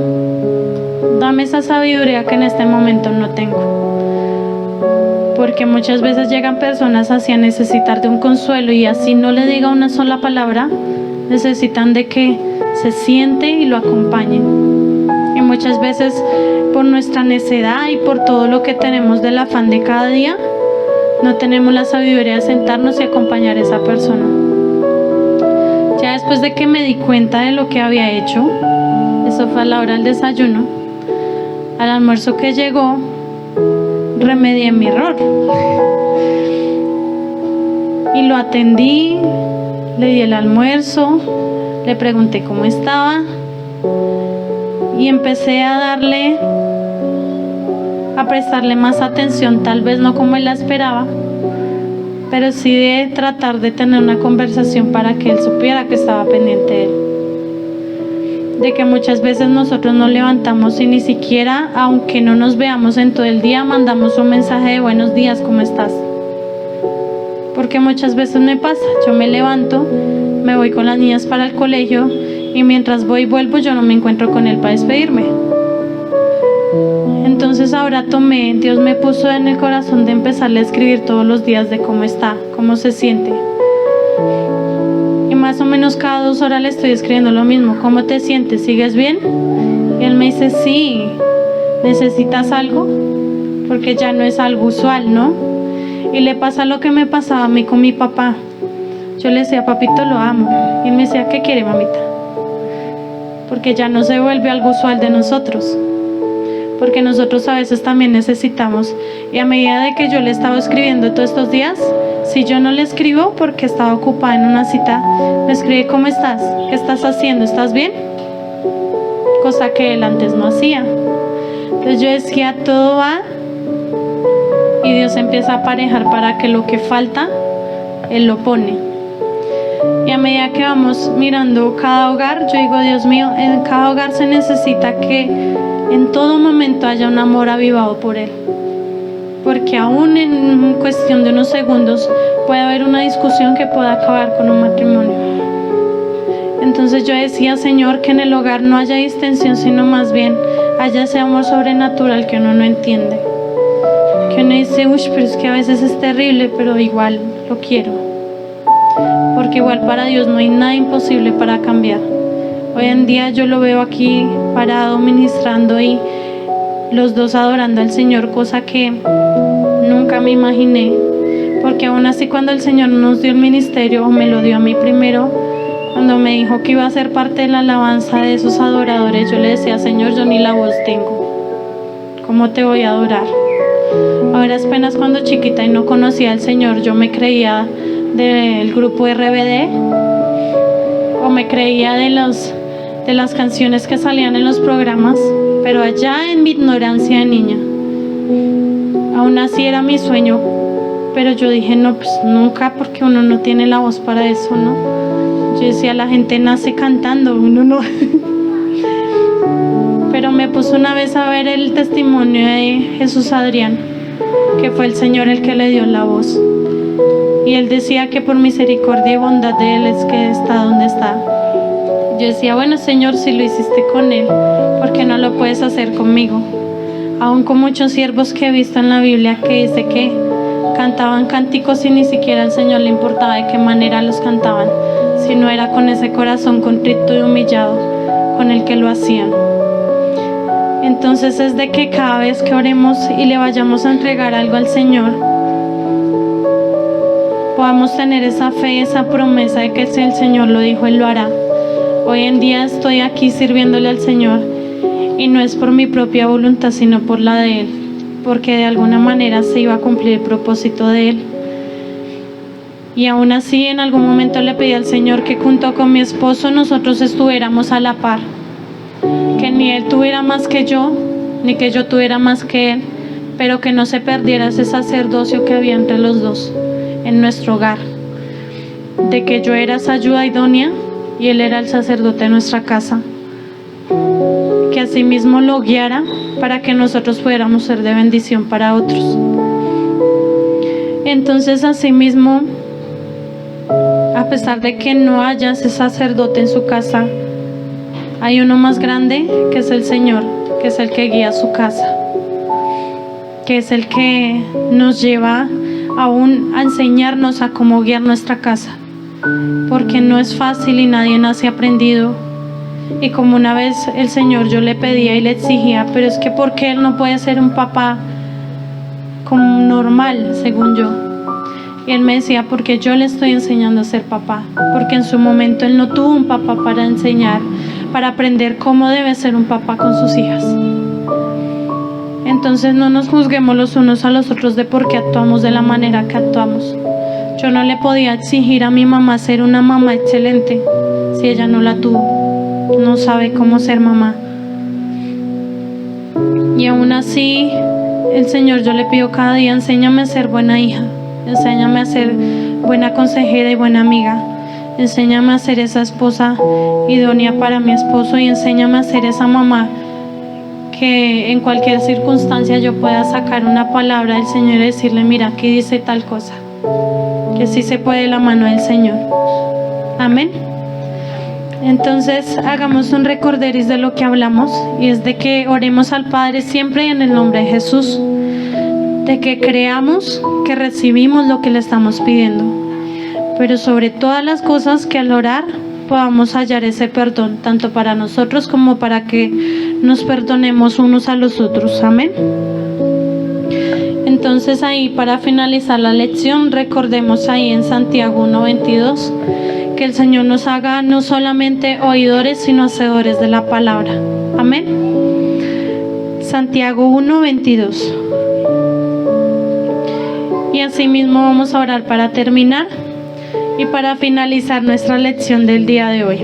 dame esa sabiduría que en este momento no tengo. Porque muchas veces llegan personas así a necesitar de un consuelo, y así no le diga una sola palabra, necesitan de que se siente y lo acompañe. Y muchas veces, por nuestra necedad y por todo lo que tenemos del afán de cada día, no tenemos la sabiduría de sentarnos y acompañar a esa persona. Ya después de que me di cuenta de lo que había hecho, eso fue a la hora del desayuno, al almuerzo que llegó, remedié mi error y lo atendí, le di el almuerzo, le pregunté cómo estaba y empecé a prestarle más atención, tal vez no como él la esperaba, pero sí de tratar de tener una conversación para que él supiera que estaba pendiente de él. De que muchas veces nosotros nos levantamos y ni siquiera, aunque no nos veamos en todo el día, mandamos un mensaje de buenos días, ¿cómo estás? Porque muchas veces me pasa, yo me levanto, me voy con las niñas para el colegio y mientras voy y vuelvo yo no me encuentro con él para despedirme. Entonces ahora Dios me puso en el corazón de empezarle a escribir todos los días de cómo está, cómo se siente. Y más o menos cada 2 horas le estoy escribiendo lo mismo. ¿Cómo te sientes? ¿Sigues bien? Y él me dice, sí. ¿Necesitas algo? Porque ya no es algo usual, ¿no? Y le pasa lo que me pasaba a mí con mi papá. Yo le decía, papito, lo amo. Y él me decía, ¿qué quiere, mamita? Porque ya no se vuelve algo usual de nosotros. Porque nosotros a veces también necesitamos. Y a medida de que yo le estaba escribiendo todos estos días, si yo no le escribo porque estaba ocupada en una cita, me escribe, ¿cómo estás? ¿Qué estás haciendo? ¿Estás bien? Cosa que él antes no hacía. Entonces yo decía, todo va, y Dios empieza a aparejar para que lo que falta, Él lo pone. Y a medida que vamos mirando cada hogar, yo digo, Dios mío, en cada hogar se necesita que en todo momento haya un amor avivado por Él. Porque aún en cuestión de unos segundos puede haber una discusión que pueda acabar con un matrimonio. Entonces yo decía, Señor, que en el hogar no haya distensión, sino más bien haya ese amor sobrenatural que uno no entiende. Que uno dice, uy, pero es que a veces es terrible, pero igual lo quiero. Porque igual para Dios no hay nada imposible para cambiar. Hoy en día yo lo veo aquí parado ministrando y los dos adorando al Señor, cosa que nunca me imaginé. Porque aún así, cuando el Señor nos dio el ministerio, o me lo dio a mí primero, cuando me dijo que iba a ser parte de la alabanza de esos adoradores, yo le decía, Señor, yo ni la voz tengo, ¿cómo te voy a adorar? Ahora apenas cuando chiquita y no conocía al Señor, yo me creía del grupo RBD, o me creía de las canciones que salían en los programas, pero allá en mi ignorancia de niña. Aún así era mi sueño, pero yo dije, no, pues nunca, porque uno no tiene la voz para eso, ¿no? Yo decía, la gente nace cantando, uno no. Pero me puse una vez a ver el testimonio de Jesús Adrián, que fue el Señor el que le dio la voz. Y él decía que por misericordia y bondad de Él es que está donde está. Yo decía, bueno, Señor, si lo hiciste con Él, ¿por qué no lo puedes hacer conmigo? Aún con muchos siervos que he visto en la Biblia que dice que cantaban cánticos y ni siquiera al Señor le importaba de qué manera los cantaban, sino era con ese corazón contrito y humillado con el que lo hacían. Entonces es de que cada vez que oremos y le vayamos a entregar algo al Señor, podamos tener esa fe, esa promesa de que si el Señor lo dijo, Él lo hará. Hoy en día estoy aquí sirviéndole al Señor, y no es por mi propia voluntad, sino por la de Él, porque de alguna manera se iba a cumplir el propósito de Él. Y aún así, en algún momento le pedí al Señor que junto con mi esposo nosotros estuviéramos a la par, que ni Él tuviera más que yo, ni que yo tuviera más que él, pero que no se perdiera ese sacerdocio que había entre los dos en nuestro hogar, de que yo era esa ayuda idónea y él era el sacerdote de nuestra casa, que asimismo lo guiara para que nosotros pudiéramos ser de bendición para otros. Entonces, asimismo, a pesar de que no haya ese sacerdote en su casa, hay uno más grande, que es el Señor, que es el que guía su casa, que es el que nos lleva aún a enseñarnos a cómo guiar nuestra casa, porque no es fácil y nadie nace aprendido. Y como una vez el Señor, yo le pedía y le exigía, pero es que ¿por qué él no puede ser un papá como normal, según yo? Y él me decía, porque yo le estoy enseñando a ser papá, porque en su momento él no tuvo un papá para enseñar, para aprender cómo debe ser un papá con sus hijas. Entonces no nos juzguemos los unos a los otros de por qué actuamos de la manera que actuamos. Yo no le podía exigir a mi mamá ser una mamá excelente si ella no la tuvo, no sabe cómo ser mamá. Y aún así, el Señor, yo le pido cada día, enséñame a ser buena hija, enséñame a ser buena consejera y buena amiga, enséñame a ser esa esposa idónea para mi esposo y enséñame a ser esa mamá que en cualquier circunstancia yo pueda sacar una palabra del Señor y decirle, mira, aquí dice tal cosa, que sí se puede de la mano del Señor. Amén. Entonces hagamos un recorderis de lo que hablamos, y es de que oremos al Padre siempre en el nombre de Jesús, de que creamos que recibimos lo que le estamos pidiendo, pero sobre todas las cosas que al orar podamos hallar ese perdón, tanto para nosotros como para que nos perdonemos unos a los otros. Amén. Entonces ahí, para finalizar la lección, recordemos ahí en Santiago 1:22 que el Señor nos haga no solamente oidores sino hacedores de la palabra. Amén. Santiago 1:22. Y asimismo vamos a orar para terminar y para finalizar nuestra lección del día de hoy.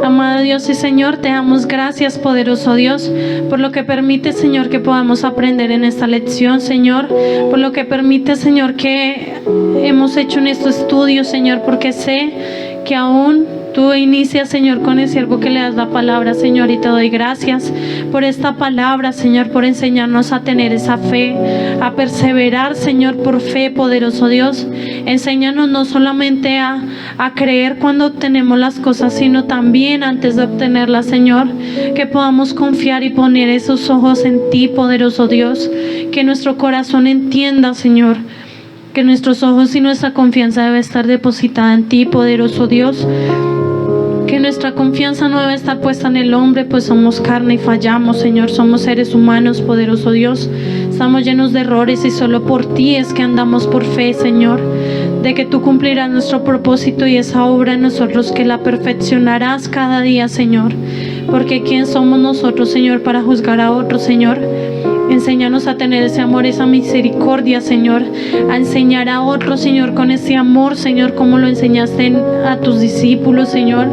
Amado Dios y Señor, te damos gracias, poderoso Dios, por lo que permite, Señor, que podamos aprender en esta lección, Señor, por lo que permite, Señor, que hemos hecho en estos estudios, Señor, porque sé que aún tú inicias, Señor, con el siervo que le das la palabra, Señor, y te doy gracias por esta palabra, Señor, por enseñarnos a tener esa fe, a perseverar, Señor, por fe, poderoso Dios. Enséñanos no solamente a creer cuando obtenemos las cosas, sino también antes de obtenerlas, Señor, que podamos confiar y poner esos ojos en ti, poderoso Dios, que nuestro corazón entienda, Señor, que nuestros ojos y nuestra confianza debe estar depositada en ti, poderoso Dios. Que nuestra confianza no debe estar puesta en el hombre, pues somos carne y fallamos, Señor. Somos seres humanos, poderoso Dios. Estamos llenos de errores y solo por ti es que andamos por fe, Señor. De que tú cumplirás nuestro propósito y esa obra en nosotros, que la perfeccionarás cada día, Señor. Porque ¿quién somos nosotros, Señor, para juzgar a otros, Señor? Enséñanos a tener ese amor, esa misericordia, Señor, a enseñar a otros, Señor, con ese amor, Señor, como lo enseñaste a tus discípulos, Señor,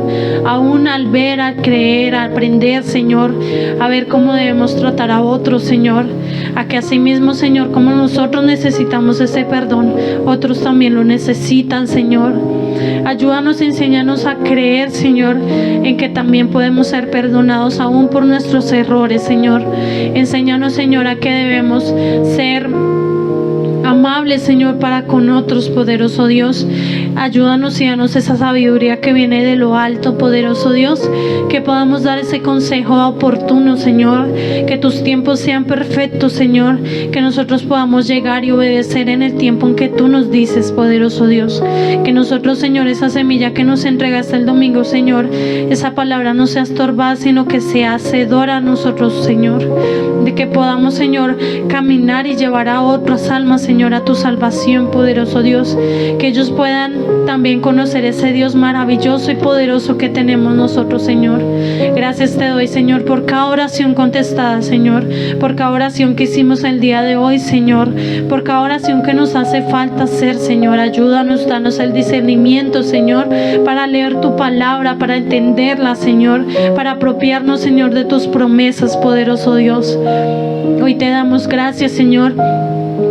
aún al ver, al creer, a aprender, Señor, a ver cómo debemos tratar a otros, Señor, a que asimismo, Señor, como nosotros necesitamos ese perdón, otros también lo necesitan, Señor. Ayúdanos, enséñanos a creer, Señor, en que también podemos ser perdonados aún por nuestros errores, Señor. Enséñanos, Señor, a que debemos ser amables, Señor, para con otros, poderoso Dios. Ayúdanos y danos esa sabiduría que viene de lo alto, poderoso Dios, que podamos dar ese consejo oportuno, Señor, que tus tiempos sean perfectos, Señor, que nosotros podamos llegar y obedecer en el tiempo en que tú nos dices, poderoso Dios, que nosotros, Señor, esa semilla que nos entregaste el domingo, Señor, esa palabra no sea estorbada, sino que sea hacedora a nosotros, Señor, de que podamos, Señor, caminar y llevar a otras almas, Señor, a tu salvación, poderoso Dios, que ellos puedan también conocer ese Dios maravilloso y poderoso que tenemos nosotros, Señor. Gracias te doy, Señor, por cada oración contestada, Señor, por cada oración que hicimos el día de hoy, Señor, por cada oración que nos hace falta hacer, Señor. Ayúdanos, danos el discernimiento, Señor, para leer tu palabra, para entenderla, Señor, para apropiarnos, Señor, de tus promesas, poderoso Dios. Hoy te damos gracias, Señor,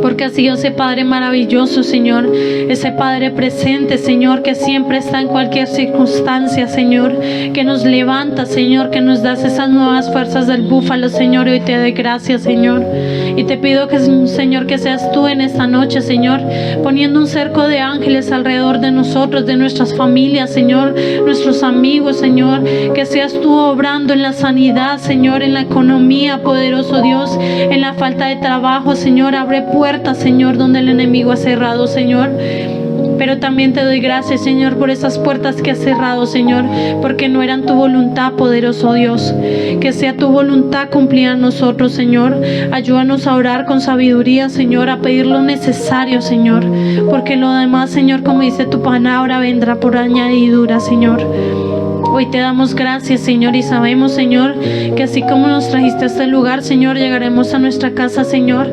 porque has sido ese Padre maravilloso, Señor, ese Padre presente, Señor, que siempre está en cualquier circunstancia, Señor, que nos levanta, Señor, que nos das esas nuevas fuerzas del búfalo, Señor. Y hoy te doy gracias, Señor, y te pido que, Señor, que seas tú en esta noche, Señor, poniendo un cerco de ángeles alrededor de nosotros, de nuestras familias, Señor, nuestros amigos, Señor, que seas tú obrando en la sanidad, Señor, en la economía, poderoso Dios, en la falta de trabajo, Señor. Abre puertas, Señor, donde el enemigo ha cerrado, Señor. Pero también te doy gracias, Señor, por esas puertas que has cerrado, Señor, porque no eran tu voluntad, poderoso Dios. Que sea tu voluntad cumplida en nosotros, Señor. Ayúdanos a orar con sabiduría, Señor, a pedir lo necesario, Señor, porque lo demás, Señor, como dice tu palabra, vendrá por añadidura, Señor. Hoy te damos gracias, Señor, y sabemos, Señor, que así como nos trajiste a este lugar, Señor, llegaremos a nuestra casa, Señor,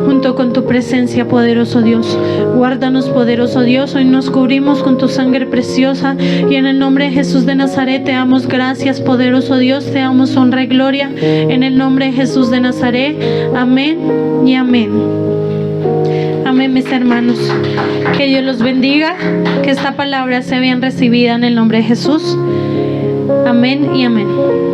junto con tu presencia, poderoso Dios. Guárdanos, poderoso Dios. Hoy nos cubrimos con tu sangre preciosa, y en el nombre de Jesús de Nazaret te damos gracias, poderoso Dios. Te damos honra y gloria en el nombre de Jesús de Nazaret. Amén y amén. Amén, mis hermanos. Que Dios los bendiga, que esta palabra sea bien recibida en el nombre de Jesús. Amén y amén.